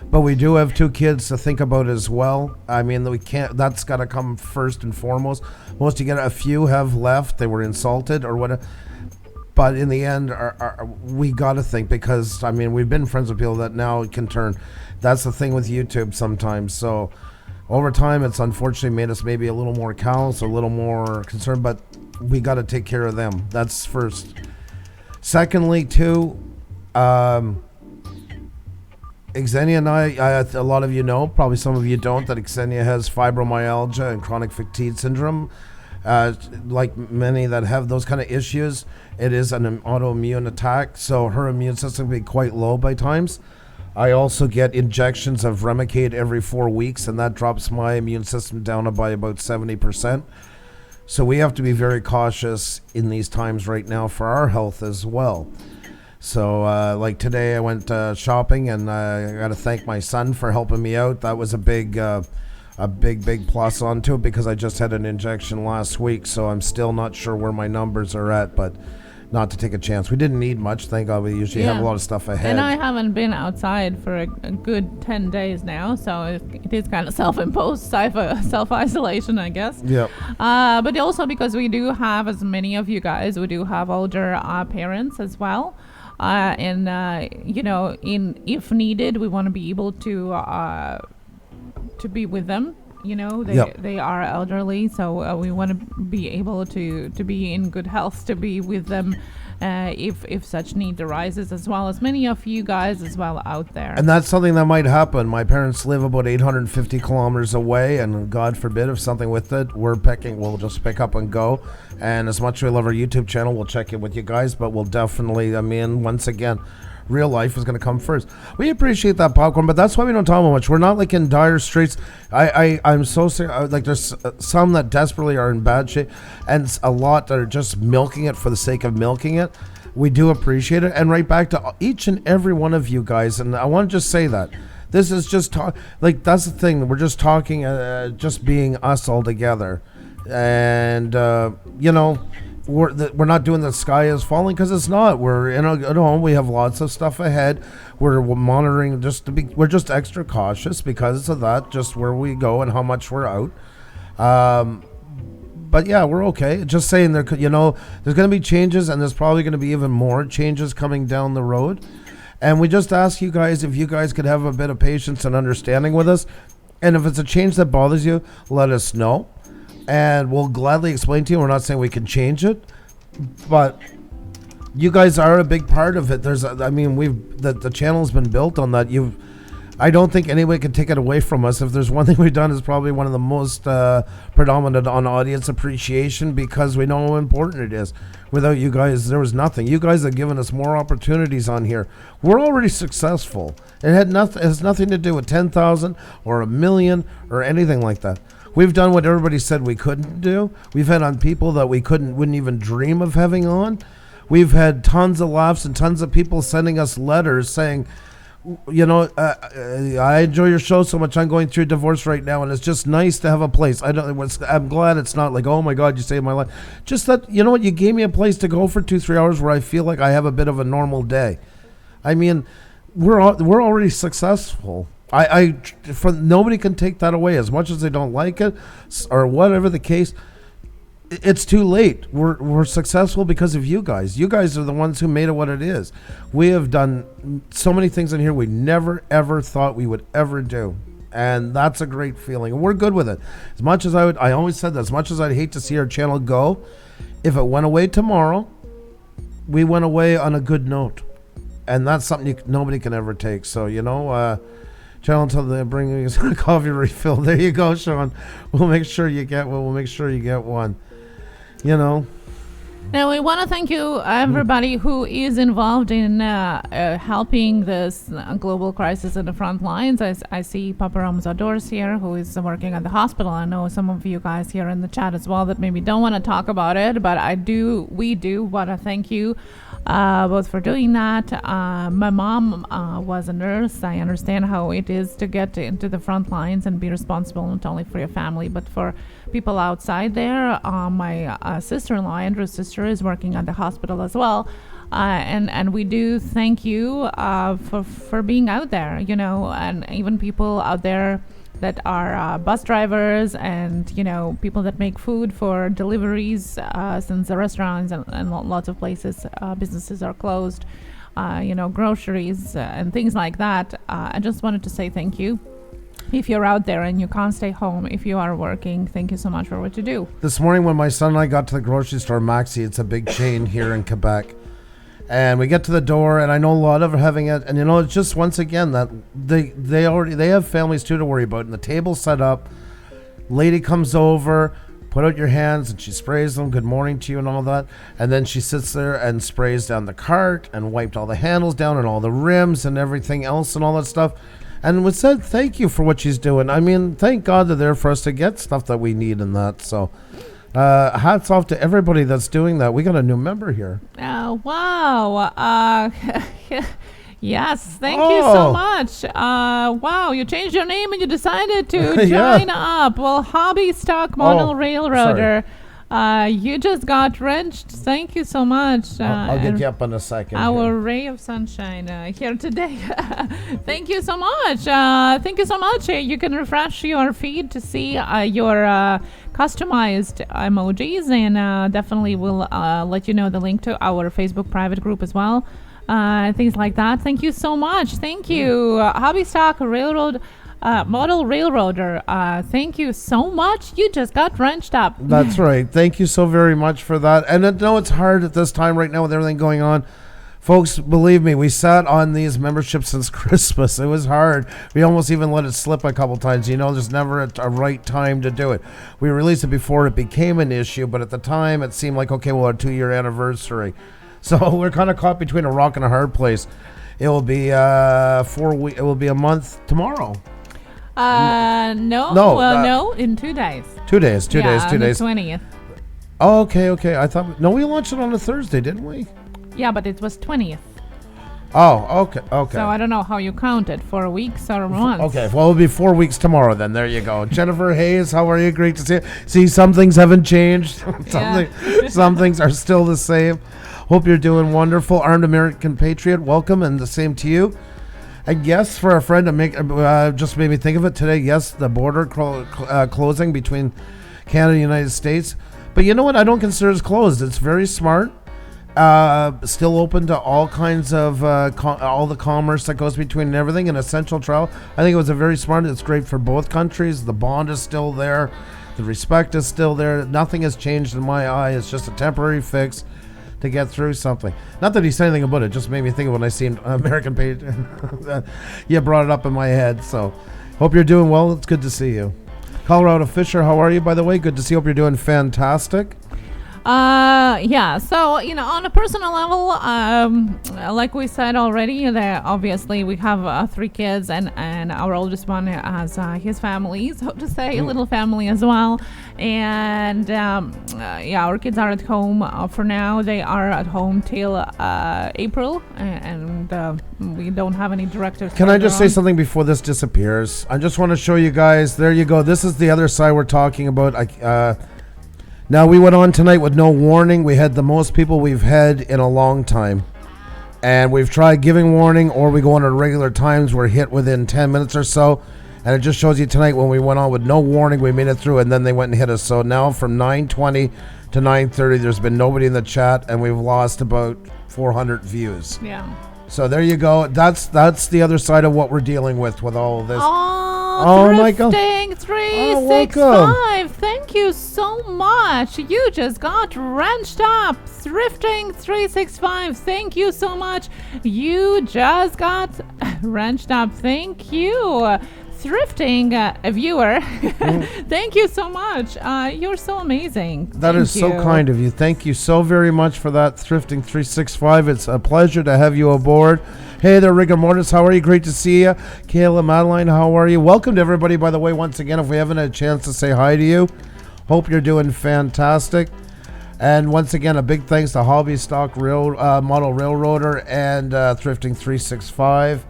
But we do have 2 kids to think about as well. I mean, we can't. That's got to come first and foremost. Most you get, a few have left. They were insulted or whatever. But in the end, we got to think, because, I mean, we've been friends with people that now can turn. That's the thing with YouTube sometimes. So over time, it's unfortunately made us maybe a little more callous, a little more concerned, but we got to take care of them. That's first. Secondly, too, Xenia and I, a lot of you know, probably some of you don't, that Xenia has fibromyalgia and chronic fatigue syndrome. Like many that have those kind of issues, it is an autoimmune attack, so her immune system can be quite low by times. I also get injections of Remicade every 4 weeks, and that drops my immune system down by about 70%. So we have to be very cautious in these times right now for our health as well. So like today I went shopping, and I got to thank my son for helping me out. That was a big plus onto it, because I just had an injection last week, so I'm still not sure where my numbers are at, but not to take a chance. We didn't need much, thank God. We usually have a lot of stuff ahead. And I haven't been outside for a good 10 days now, so it is kind of self-imposed self-isolation, I guess. Yeah. But also because we do have, as many of you guys, we do have older parents as well. And you know, if needed, we want to be able to be with them. You know, they are elderly, so we want to be able to be in good health, to be with them if such need arises, as well as many of you guys as well out there. And that's something that might happen. My parents live about 850 kilometers away, and God forbid if something with it, we'll just pick up and go. And as much as we love our YouTube channel, we'll check in with you guys, but we'll definitely, I mean, once again, real life is going to come first. We appreciate that, Popcorn, but that's why we don't talk about much. We're not like in dire straits. I'm so sick. Like, there's some that desperately are in bad shape, and a lot that are just milking it for the sake of milking it. We do appreciate it, and right back to each and every one of you guys. And I want to just say that this is just like, that's the thing. We're just talking, just being us all together, and you know. We're not doing the sky is falling, because it's not. We're in at home. We have lots of stuff ahead. We're monitoring we're just extra cautious because of that, just where we go and how much we're out. But yeah, we're okay. Just saying, there's going to be changes, and there's probably going to be even more changes coming down the road. And we just ask you guys if you guys could have a bit of patience and understanding with us. And if it's a change that bothers you, let us know. And we'll gladly explain to you. We're not saying we can change it, but you guys are a big part of it. The channel's been built on that. I don't think anybody can take it away from us. If there's one thing we've done, is probably one of the most predominant on audience appreciation, because we know how important it is. Without you guys, there was nothing. You guys have given us more opportunities on here. We're already successful. It has nothing to do with 10,000 or 1 million or anything like that. We've done what everybody said we couldn't do. We've had on people that we wouldn't even dream of having on. We've had tons of laughs and tons of people sending us letters saying, you know, I enjoy your show so much. I'm going through a divorce right now, and it's just nice to have a place. I'm glad it's not like, oh my God, you saved my life. Just that, you know what, you gave me a place to go for 2-3 hours where I feel like I have a bit of a normal day. I mean, we're already successful. Nobody can take that away. As much as they don't like it, or whatever the case, it's too late. We're successful because of you guys. You guys are the ones who made it what it is. We have done so many things in here we never ever thought we would ever do, and that's a great feeling. And we're good with it. As much as I always said that. As much as I'd hate to see our channel go, if it went away tomorrow, we went away on a good note, and that's something nobody can ever take. So channel until they bring you a coffee refill. There you go, Sean. We'll make sure you get one. We'll make sure you get one. Now we want to thank you, everybody who is involved in helping this global crisis in the front lines. I see Papa Ramzadors here, who is working at the hospital. I know some of you guys here in the chat as well that maybe don't want to talk about it, but we do want to thank you both for doing that. My mom was a nurse. I understand how it is to get into the front lines and be responsible not only for your family but for people outside there. My sister-in-law, Andrew's sister, is working at the hospital as well, and we do thank you for being out there, and even people out there that are bus drivers and people that make food for deliveries, since the restaurants and lots of places, businesses are closed, groceries and things like that. I just wanted to say thank you. If you're out there and you can't stay home, if you are working, thank you so much for what you do. This morning when my son and I got to the grocery store, Maxi, it's a big chain here in Quebec, and we get to the door, and I know a lot of them are having it, and it's just once again that they have families too to worry about, and the table's set up, lady comes over, put out your hands, and she sprays them, good morning to you and all that, and then she sits there and sprays down the cart and wiped all the handles down and all the rims and everything else and all that stuff. And we said thank you for what she's doing. I mean, thank God they're there for us to get stuff that we need and that. So hats off to everybody that's doing that. We got a new member here. Wow. Yes, thank you so much. Wow, you changed your name and you decided to join up. Well, Hobby Stock Model Railroader. You just got wrenched. Thank you so much. I'll get you up in a second. Our ray of sunshine here today. Thank you so much. Thank you so much. You can refresh your feed to see your customized emojis, and definitely we'll let you know the link to our Facebook private group as well. Things like that. Thank you so much. Thank you. Hobby Stock Railroad. Model Railroader, thank you so much. You just got wrenched up. That's right. Thank you so very much for that. And I know it's hard at this time right now with everything going on. Folks, believe me, we sat on these memberships since Christmas. It was hard. We almost even let it slip a couple times. There's never a right time to do it. We released it before it became an issue, but at the time it seemed like, okay, well, our 2-year anniversary. So we're kind of caught between a rock and a hard place. It will be it will be a month tomorrow. No, in 2 days. 2 days, 2 days, 2 days. The 20th. Oh, okay. I thought, we launched it on a Thursday, didn't we? Yeah, but it was 20th. Oh, okay. So I don't know how you counted, 4 weeks or months. Okay, well, it'll be 4 weeks tomorrow then. There you go. Jennifer Hayes, how are you? Great to see you. See, some things haven't changed. Some things are still the same. Hope you're doing wonderful. Armed American Patriot, welcome, and the same to you. And yes, for a friend to make, just made me think of it today. Yes, the border closing between Canada and the United States. But you know what? I don't consider it closed. It's very smart. Still open to all kinds of all the commerce that goes between and everything, and essential travel. I think it was a very smart. It's great for both countries. The bond is still there. The respect is still there. Nothing has changed in my eye. It's just a temporary fix to get through something. Not that he said anything about it, just made me think of when I seen American Page. You brought it up in my head, so hope you're doing well. It's good to see you. Colorado Fisher, how are you, by the way? Good to see you. Hope you're doing fantastic. Yeah, so on a personal level, like we said already, that obviously we have 3 kids, and our oldest one has his family, so to say, a little family as well. And yeah, our kids are at home for now. They are at home till April, and we don't have any directives. Can I just say something before this disappears? I just want to show you guys. There you go. This is the other side we're talking about. Now, we went on tonight with no warning. We had the most people we've had in a long time. And we've tried giving warning, or we go on at regular times. We're hit within 10 minutes or so. And it just shows you tonight when we went on with no warning, we made it through, and then they went and hit us. So now from 9:20 to 9:30, there's been nobody in the chat, and we've lost about 400 views. Yeah. So there you go. That's the other side of what we're dealing with all of this. Oh, Michael. Thrifting 365. Thank you so much. You just got wrenched up. Thrifting 365. Thank you so much. You just got wrenched up. Thank you. Thrifting a viewer. Thank you so much. You're so amazing. That is so kind of you. Thank you so very much for that, Thrifting 365. It's a pleasure to have you aboard. Hey there, Rigor Mortis. How are you? Great to see you. Kayla, Madeline, how are you? Welcome to everybody, by the way, once again, if we haven't had a chance to say hi to you. Hope you're doing fantastic. And once again, a big thanks to Hobby Stock Model Railroader and Thrifting 365.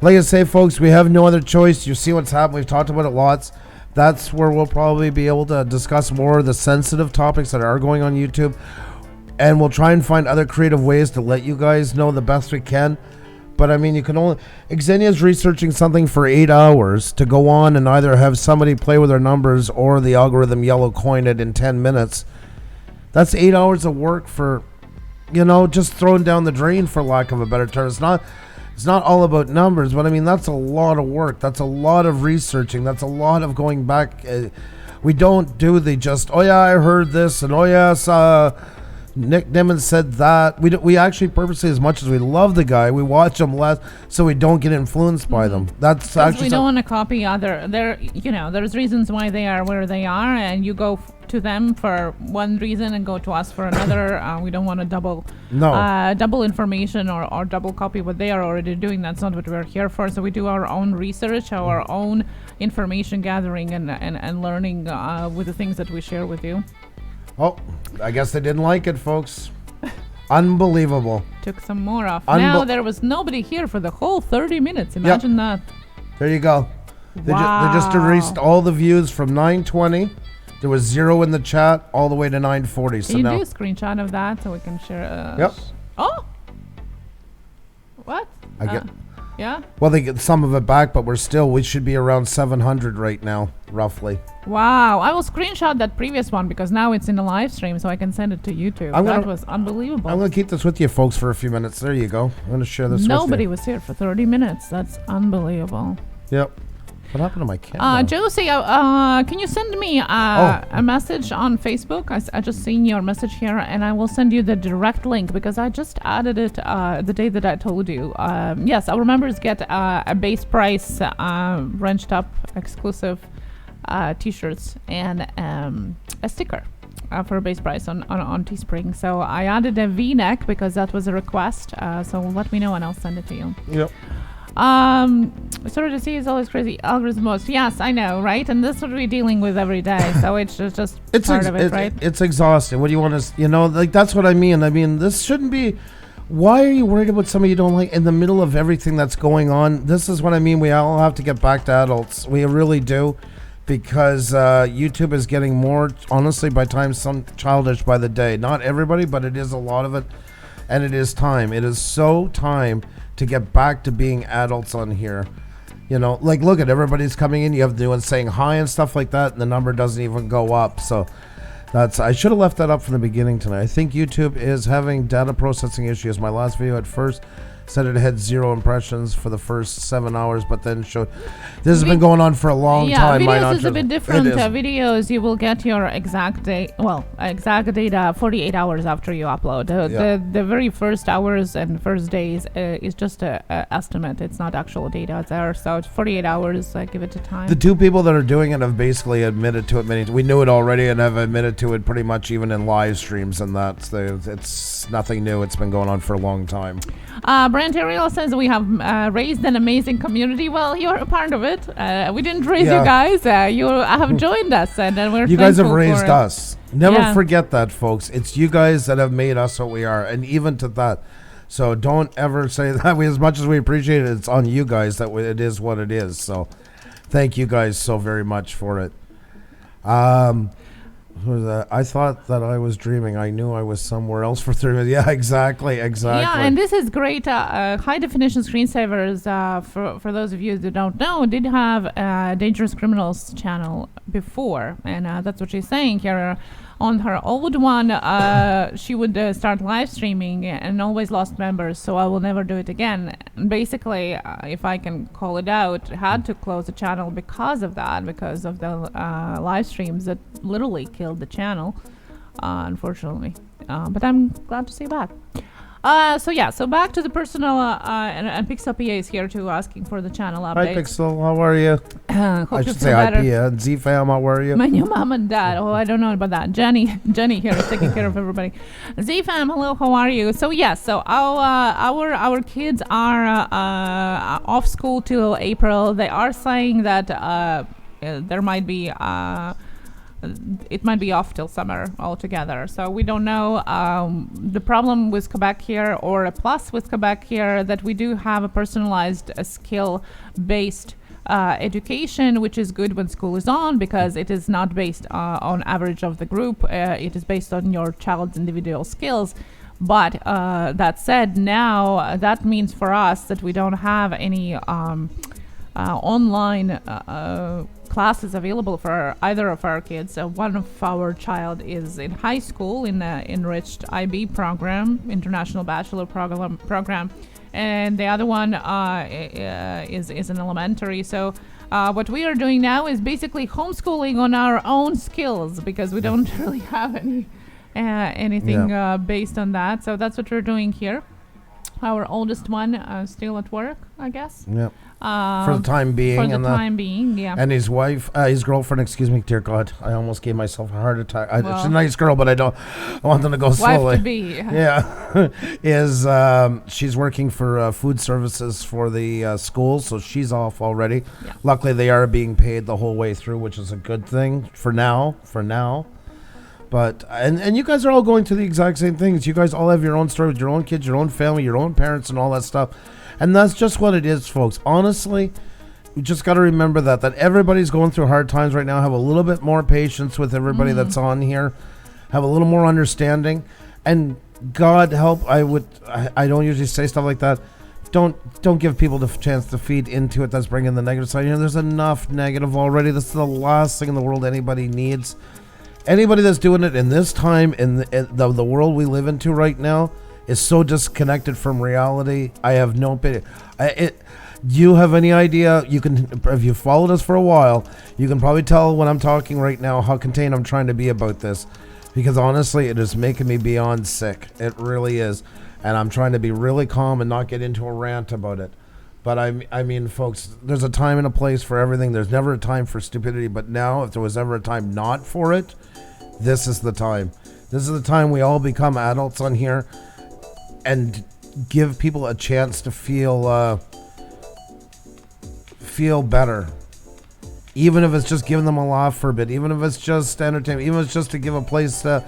Like I say, folks, we have no other choice. You see what's happened. We've talked about it lots. That's where we'll probably be able to discuss more of the sensitive topics that are going on YouTube. And we'll try and find other creative ways to let you guys know the best we can. But I mean, you can only... Xenia's researching something for 8 hours to go on and either have somebody play with their numbers or the algorithm yellow coin it in 10 minutes. That's 8 hours of work for, just thrown down the drain, for lack of a better term. It's not all about numbers, but I mean, that's a lot of work. That's a lot of researching. That's a lot of going back. We don't do the just, oh yeah, I heard this, and oh yes, Nick Nimmons said that. We actually purposely, as much as we love the guy, we watch him less so we don't get influenced by them. That's actually... We don't want to copy there's reasons why they are where they are, and you go to them for one reason and go to us for another. We don't want to double information or double copy what they are already doing. That's not what we're here for. So we do our own research, our own information gathering and learning with the things that we share with you. Oh, I guess they didn't like it, folks. Unbelievable. Took some more off. Now there was nobody here for the whole 30 minutes. Imagine that. There you go. Wow. They just erased all the views from 9:20. There was 0 in the chat all the way to 9:40. Can you do a screenshot of that so we can share? Yep. Oh. What? I get. Yeah. Well, they get some of it back, but we should be around 700 right now, roughly. Wow. I will screenshot that previous one because now it's in the live stream, so I can send it to YouTube. That was unbelievable. I'm going to keep this with you folks for a few minutes. There you go. I'm going to share this with you. Nobody was here for 30 minutes. That's unbelievable. Yep. What happened to my camera? Josie, can you send me a message on Facebook? I just seen your message here, and I will send you the direct link because I just added it the day that I told you. Yes, our members get a base price wrenched up exclusive T-shirts and a sticker for a base price on Teespring. So I added a V-neck because that was a request. So let me know and I'll send it to you. Yep. Sorry to see is always crazy algorithm most. Yes, I know, right? And this is what we're dealing with every day. So it's just part of it, right? It's exhausting. What do you want to, that's what I mean. I mean, this shouldn't be. Why are you worried about somebody you don't like in the middle of everything that's going on? This is what I mean. We all have to get back to adults. We really do. Because YouTube is getting more, honestly, by time, some childish by the day. Not everybody, but it is a lot of it. And it is time. It is so time to get back to being adults on here. Look at everybody's coming in. You have the new ones saying hi and stuff like that, and the number doesn't even go up. So I should have left that up from the beginning tonight. I think YouTube is having data processing issues. My last video at first said it had 0 impressions for the first 7 hours, but then showed this has been going on for a long time. Videos is a bit different. Videos, you will get your exact data 48 hours after you upload. The very first hours and first days is just a estimate. It's not actual data there. So it's 48 hours. Give it to time. The two people that are doing it have basically admitted to it we knew it already and have admitted to it pretty much even in live streams, and it's nothing new. It's been going on for a long time. Brent Ariel says we have raised an amazing community. Well, you're a part of it. We didn't raise you guys. You have joined us, and we're you guys have raised for it. us. Never forget that, folks. It's you guys that have made us what we are, and even to that. So don't ever say that. As much as we appreciate it, it's on you guys that it is what it is. So thank you guys so very much for it. I thought that I was dreaming. I knew I was somewhere else for 3 minutes. Yeah, exactly. Yeah, and this is great. High definition screensavers, for those of you that don't know, did have a Dangerous Criminals channel before, and that's what she's saying here. On her old one, she would start live streaming and always lost members, so I will never do it again. And basically, if I can call it out, had to close the channel because of that, because of the live streams that literally killed the channel, unfortunately. But I'm glad to see you back. So back to the personal, and Pixel PA is here too, asking for the channel updates. Hi Pixel, how are you? I should say hi Pia. And Z-Fam, how are you? My new mom and dad. Oh, I don't know about that. Jenny here is taking care of everybody. Z-Fam, hello, how are you? So our kids are off school till April. They are saying that there might be it might be off till summer altogether. So we don't know. The problem with Quebec here, or a plus with Quebec here, that we do have a personalized skill-based education, which is good when school is on, because it is not based on average of the group. It is based on your child's individual skills. But that said, now that means for us that we don't have any online classes available for either of our kids. One of our child is in high school in the enriched IB program, International Bachelor program, and the other one is in elementary. So what we are doing now is basically homeschooling on our own skills, because we don't really have anything based on that. So that's what we're doing here. Our oldest one still at work, I guess. Yep. For the time being. Yeah. And his wife, his girlfriend, excuse me, dear God, I almost gave myself a heart attack. She's a nice girl, but I want them to go slowly. Wife to be. Yeah. She's working for food services for the school, so she's off already. Yeah. Luckily, they are being paid the whole way through, which is a good thing for now. But, and you guys are all going through the exact same things. You guys all have your own story with your own kids, your own family, your own parents, and all that stuff. And that's just what it is, folks. Honestly, we just got to remember that everybody's going through hard times right now. Have a little bit more patience with everybody that's on here. Have a little more understanding. And God help, I don't usually say stuff like that. Don't give people the chance to feed into it. That's bringing the negative side. There's enough negative already. This is the last thing in the world anybody needs. Anybody that's doing it in this time, in the world we live into right now, is so disconnected from reality. I have no pity. Do you have any idea? You can, if you followed us for a while, you can probably tell when I'm talking right now how contained I'm trying to be about this, because honestly, it is making me beyond sick. It really is, and I'm trying to be really calm and not get into a rant about it. But I mean, folks, there's a time and a place for everything. There's never a time for stupidity, but now, if there was ever a time not for it, this is the time. This is the time we all become adults on here and give people a chance to feel better. Even if it's just giving them a laugh for a bit, even if it's just entertainment, even if it's just to give a place to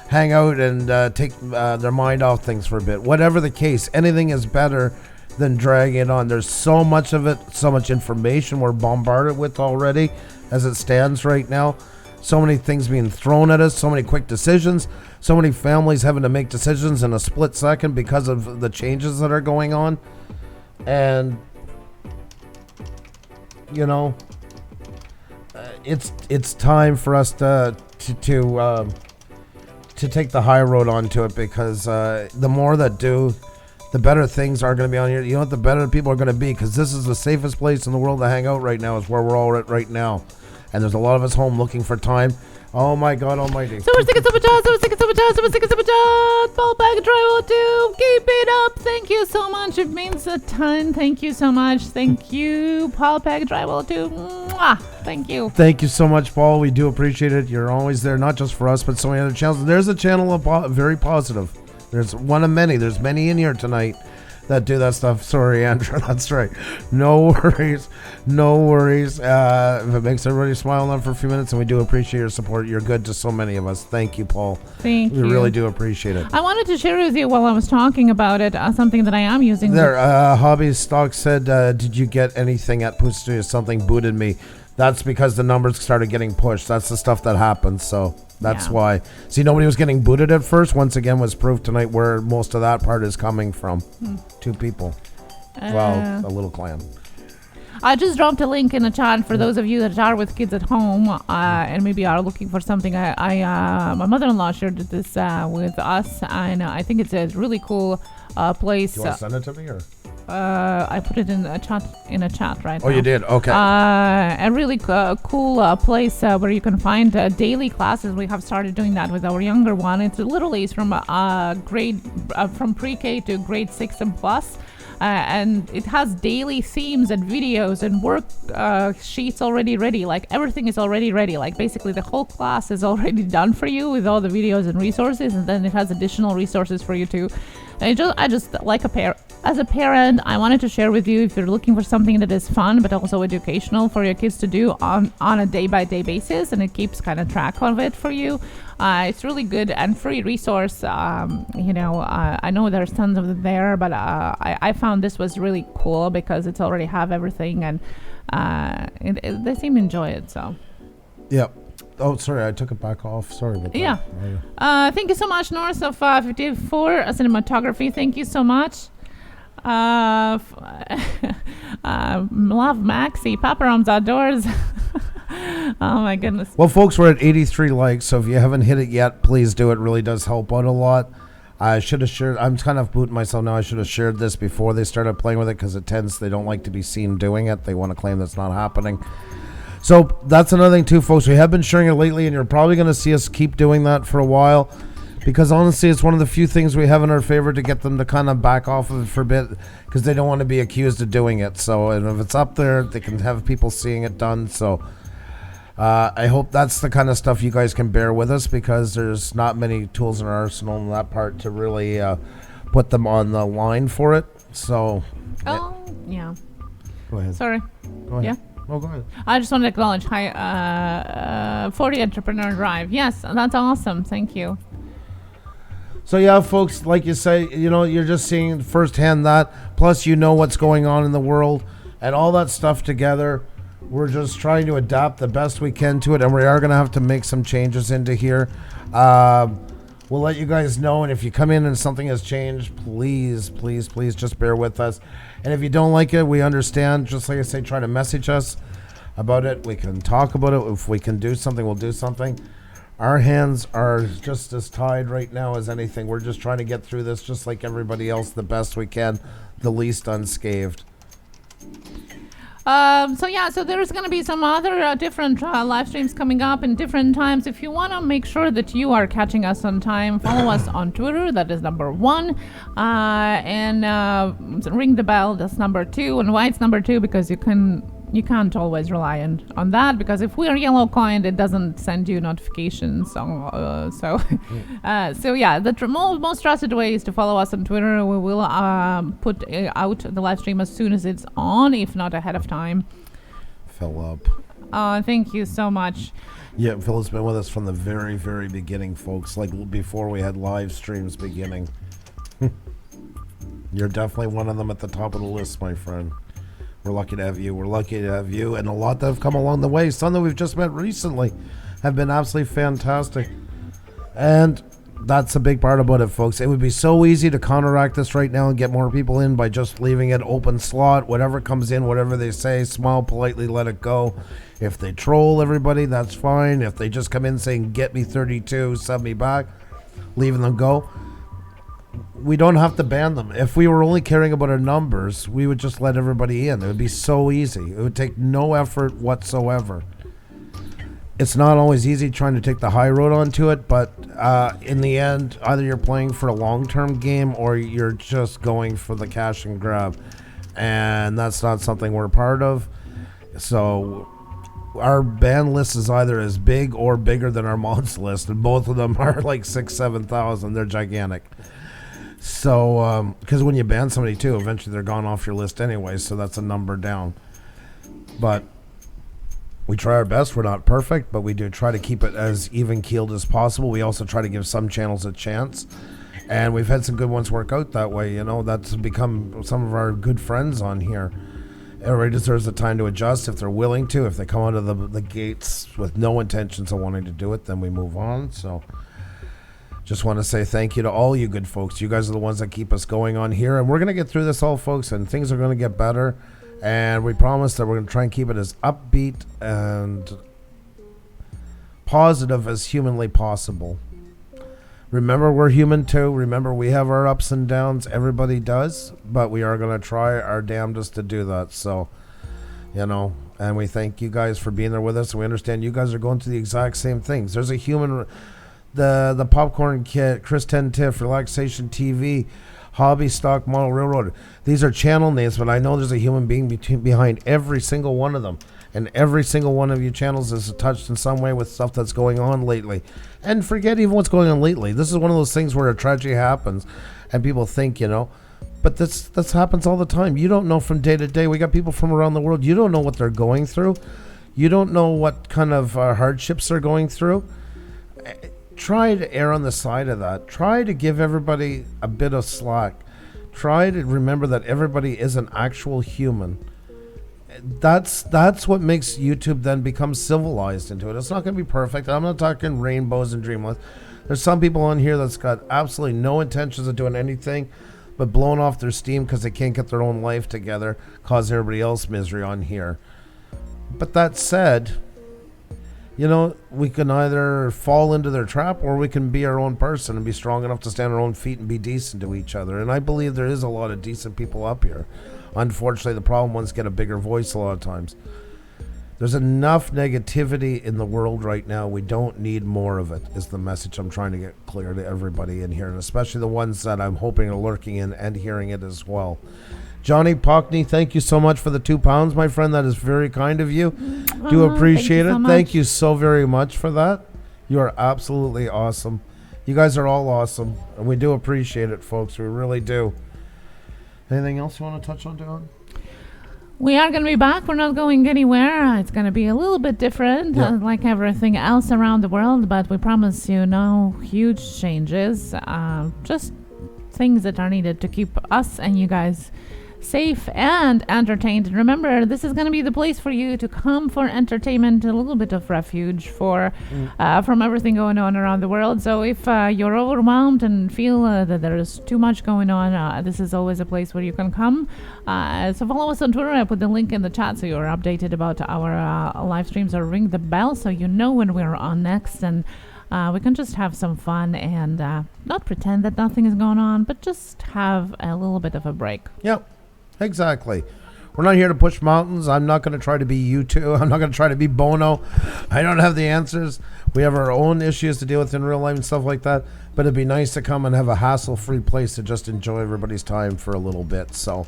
hang out and take their mind off things for a bit. Whatever the case, anything is better than dragging it on. There's so much of it, so much information we're bombarded with already as it stands right now. So many things being thrown at us, so many quick decisions, so many families having to make decisions in a split second because of the changes that are going on. And it's time for us to take the high road onto it, because the more that do, the better things are going to be on here. You know what? The better people are going to be, because this is the safest place in the world to hang out right now, is where we're all at right now. And there's a lot of us home looking for time. Oh my God Almighty. Super sticker, super chat, super sticker, super chat, super sticker, super chat. Ball bag driver too. Keep it up. Thank you so much. It means a ton. Thank you so much. Thank you, Paul Bag driver too. Mwah. Thank you. Thank you so much, Paul. We do appreciate it. You're always there, not just for us, but so many other channels. There's a channel of very positive. There's one of many. There's many in here tonight that do that stuff. Sorry, Andrew. That's right. No worries. No worries. If it makes everybody smile enough for a few minutes, and we do appreciate your support. You're good to so many of us. Thank you, Paul. Thank you. We really do appreciate it. I wanted to share with you while I was talking about it, something that I am using. There, Hobby Stock said, did you get anything at Pusa Studios? Something booted me. That's because the numbers started getting pushed. That's the stuff that happens. So that's why. See, nobody was getting booted at first. Once again, was proof tonight where most of that part is coming from. 2 people. Well, a little clan. I just dropped a link in the chat for those of you that are with kids at home and maybe are looking for something. My mother-in-law shared this with us, and I think it's a really cool place. Do you want to send it to me, or? I put it in a chat right now. Oh, you did? Okay. A really cool place where you can find daily classes. We have started doing that with our younger one. It's literally from from pre-K to grade 6 and plus. And it has daily themes and videos and work sheets already ready. Like everything is already ready. Like basically the whole class is already done for you with all the videos and resources, and then it has additional resources for you too. And I just like as a parent, I wanted to share with you, if you're looking for something that is fun but also educational for your kids to do on a day-by-day basis, and it keeps kind of track of it for you. It's really good and free resource. I know there's tons of them there, but I found this was really cool because it's already have everything, and they seem to enjoy it. So. Yep. Oh, sorry, I took it back off. Sorry about that. Yeah. Thank you so much, North of 54 cinematography. Thank you so much. Love Maxi, Paparams Outdoors. Oh my goodness. Well, folks, we're at 83 likes, so if you haven't hit it yet, please do. It really does help out a lot. I should have shared. I'm kind of booting myself now. I should have shared this before they started playing with it, because they don't like to be seen doing it. They want to claim that's not happening. So that's another thing too, folks. We have been sharing it lately, and you're probably going to see us keep doing that for a while, because honestly, it's one of the few things we have in our favor to get them to kind of back off of it for a bit, because they don't want to be accused of doing it. So, and if it's up there, they can have people seeing it done. So I hope that's the kind of stuff you guys can bear with us, because there's not many tools in our arsenal in that part to really put them on the line for it. So. Oh, yeah. Go ahead. Sorry. Go ahead. Yeah. Oh, go ahead. I just want to acknowledge 40 Entrepreneur Drive. Yes, that's awesome. Thank you. So yeah, folks, like you say, you're just seeing firsthand that. Plus, what's going on in the world and all that stuff together. We're just trying to adapt the best we can to it, and we are going to have to make some changes into here. We'll let you guys know, and if you come in and something has changed, please, please, please just bear with us. And if you don't like it, we understand. Just like I say, try to message us about it. We can talk about it. If we can do something, we'll do something. Our hands are just as tied right now as anything. We're just trying to get through this just like everybody else the best we can, the least unscathed. So there's going to be some other different live streams coming up in different times. If you want to make sure that you are catching us on time, follow us on Twitter. That is number 1. And ring the bell. That's number 2. And why it's number 2? Because you can't always rely on that, because if we are yellow coined, it doesn't send you notifications. So yeah, the most trusted way is to follow us on Twitter. We will put out the live stream as soon as it's on, if not ahead of time. Philip. Thank you so much. Yeah, Philip's been with us from the very, very beginning, folks. Like before we had live streams beginning. You're definitely one of them at the top of the list, my friend. We're lucky to have you. We're lucky to have you, and a lot that have come along the way. Some that we've just met recently have been absolutely fantastic. And that's a big part about it, folks. It would be so easy to counteract this right now and get more people in by just leaving it open slot. Whatever comes in, whatever they say, smile politely, let it go. If they troll everybody, that's fine. If they just come in saying, get me 32, sub me back, leaving them go. We don't have to ban them. If we were only caring about our numbers, we would just let everybody in. It would be so easy. It would take no effort whatsoever. it's not always easy trying to take the high road onto it, but in the end, either you're playing for a long-term game or you're just going for the cash and grab, and that's not something we're part of. So our ban list is either as big or bigger than our mods list, and both of them are like 6,000-7,000. They're gigantic. So because when you ban somebody too, eventually they're gone off your list anyway, so that's a number down. But we try our best. We're not perfect, but we do try to keep it as even-keeled as possible. We also try to give some channels a chance, and we've had some good ones work out that way. You know, that's become some of our good friends on here. Everybody deserves the time to adjust if they're willing to. If they come out of the gates with no intentions of wanting to do it, then we move on. So just want to say thank you to all you good folks. You guys are the ones that keep us going on here, and we're going to get through this all, folks, and things are going to get better. And we promise that we're going to try and keep it as upbeat and positive as humanly possible. Remember, we're human too. Remember, we have our ups and downs. Everybody does. But we are going to try our damnedest to do that. So, you know, and we thank you guys for being there with us. And we understand you guys are going through the exact same things. There's a human, the Popcorn Kit, Chris 10 Tiff, Relaxation TV, Hobby Stock Model Railroad. These are channel names, but I know there's a human being behind every single one of them. And every single one of you channels is touched in some way with stuff that's going on lately. And forget even what's going on lately. This is one of those things where a tragedy happens and people think, you know, but this happens all the time. You don't know from day to day. We got people from around the world. You don't know what they're going through. You don't know what kind of hardships they're going through. Try to err on the side of that. Try to give everybody a bit of slack. Try to remember that everybody is an actual human. That's what makes YouTube then become civilized into it. It's not going to be perfect. I'm not talking rainbows and dreamland. There's some people on here that's got absolutely no intentions of doing anything but blowing off their steam because they can't get their own life together, cause everybody else misery on here. But that said, you know, we can either fall into their trap or we can be our own person and be strong enough to stand on our own feet and be decent to each other. And I believe there is a lot of decent people up here. Unfortunately, the problem ones get a bigger voice a lot of times. There's enough negativity in the world right now. We don't need more of it, is the message I'm trying to get clear to everybody in here, and especially the ones that I'm hoping are lurking in and hearing it as well. Johnny Pockney, thank you so much for the £2, my friend. That is very kind of you. Do appreciate it. Thank you so very much for that. You are absolutely awesome. You guys are all awesome, and we do appreciate it, folks. We really do. Anything else you want to touch on, Dawn? We are going to be back. We're not going anywhere. It's going to be a little bit different, like everything else around the world, but we promise you no huge changes. Just things that are needed to keep us and you guys safe and entertained. Remember, this is going to be the place for you to come for entertainment, a little bit of refuge for from everything going on around the world. So if you're overwhelmed and feel that there is too much going on, this is always a place where you can come. So follow us on Twitter. I put the link in the chat so you're updated about our live streams, or ring the bell so you know when we're on next, and we can just have some fun and not pretend that nothing is going on, but just have a little bit of a break. Yep. Exactly. We're not here to push mountains. I'm not going to try to be you two. I'm not going to try to be Bono. I don't have the answers. We have our own issues to deal with in real life and stuff like that. But it'd be nice to come and have a hassle-free place to just enjoy everybody's time for a little bit. So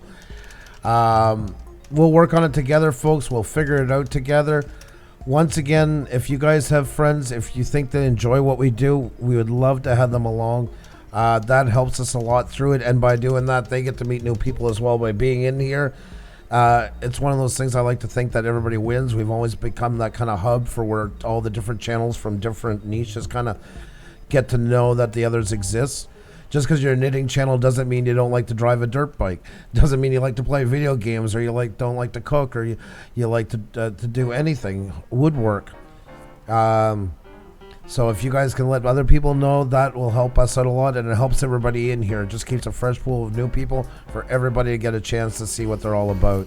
we'll work on it together, folks. We'll figure it out together. Once again, if you guys have friends, if you think they enjoy what we do, we would love to have them along. That helps us a lot through it, and by doing that, they get to meet new people as well by being in here. It's one of those things I like to think that everybody wins. We've always become that kind of hub for where all the different channels from different niches kind of get to know that the others exist. Just because you're a knitting channel doesn't mean you don't like to drive a dirt bike. Doesn't mean you like to play video games, or you don't like to cook, or you like to do anything, woodwork. So if you guys can let other people know, that will help us out a lot, and it helps everybody in here. It just keeps a fresh pool of new people for everybody to get a chance to see what they're all about.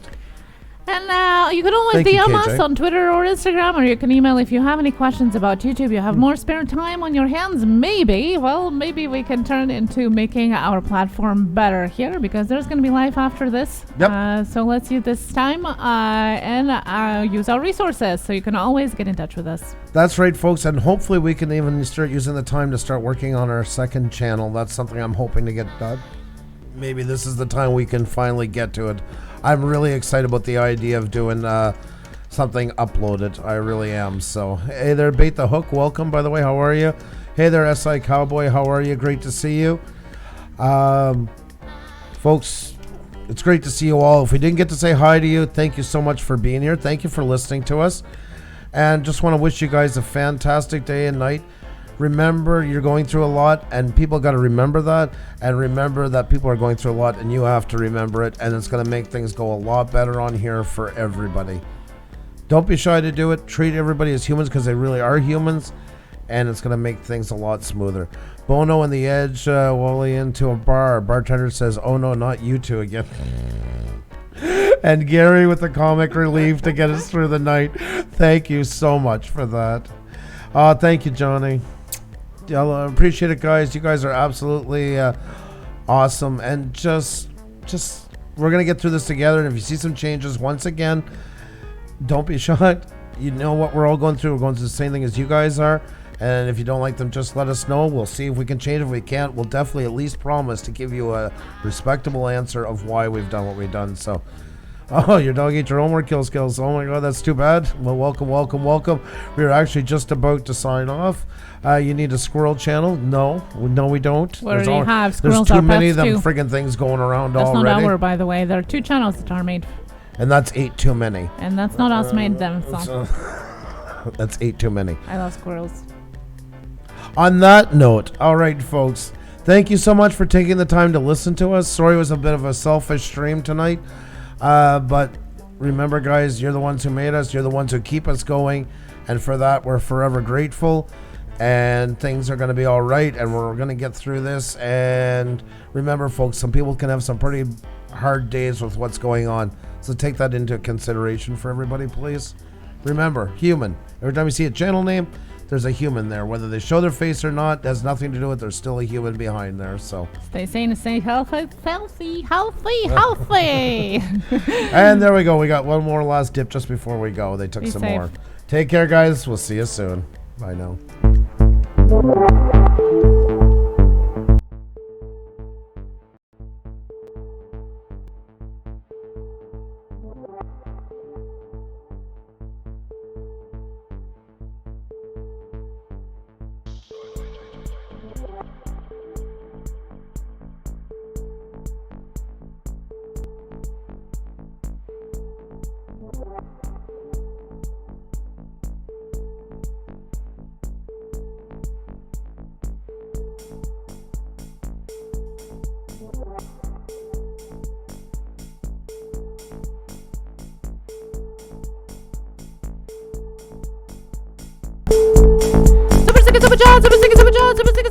And you can always Thank you, DM us KJ. on Twitter or Instagram, or you can email if you have any questions about YouTube. You have more spare time on your hands, maybe. Well, maybe we can turn into making our platform better here, because there's going to be life after this. Yep. So let's use this time and use our resources. So you can always get in touch with us. That's right, folks, and hopefully we can even start using the time to start working on our second channel. That's something I'm hoping to get done. Maybe this is the time we can finally get to it. I'm really excited about the idea of doing something uploaded. I really am. So, hey there, Bait the Hook. Welcome, by the way. How are you? Hey there, SI Cowboy. How are you? Great to see you. Folks, it's great to see you all. If we didn't get to say hi to you, thank you so much for being here. Thank you for listening to us. And just want to wish you guys a fantastic day and night. Remember, you're going through a lot, and people got to remember that, and remember that people are going through a lot, and you have to remember it, and it's going to make things go a lot better on here for everybody. Don't be shy to do it. Treat everybody as humans, because they really are humans, and it's going to make things a lot smoother. Bono and the Edge, Wally into a bar. Bartender says, "Oh no, not you two again." And Gary with the comic relief to get us through the night. Thank you so much for that. Thank you, Johnny. I appreciate it, guys. You guys are absolutely awesome, and just we're gonna get through this together. And if you see some changes, once again, don't be shocked. You know what we're all going through. We're going through the same thing as you guys are, and if you don't like them, just let us know. We'll see if we can change. If we can't, we'll definitely at least promise to give you a respectable answer of why we've done what we've done. So, oh, your dog ate your homework, kill skills. Oh my God, that's too bad. Well, welcome. We were actually just about to sign off. You need a squirrel channel? No, we don't. We already have There's squirrels. too Are many of pets them too. friggin' things going around That's already. not our, by the way. There are 2 channels that are made, And that's 8 too many. and that's not us made them. So That's 8 too many. I love squirrels. On that note, all right, folks, thank you so much for taking the time to listen to us. Sorry it was a bit of a selfish stream tonight, but remember, guys, you're the ones who made us. You're the ones who keep us going, and for that, we're forever grateful. And things are going to be all right, and we're going to get through this. And remember, folks, some people can have some pretty hard days with what's going on, so take that into consideration for everybody, please. Remember, human. Every time you see a channel name, there's a human there. Whether they show their face or not, has nothing to do with it. There's still a human behind there. So Stay sane, stay healthy. and there we go. We got one more last dip just before we go. They took Be some safe. more. Take care, guys. We'll see you soon. Bye now. Super sick, super job, super sick, super job, super sick.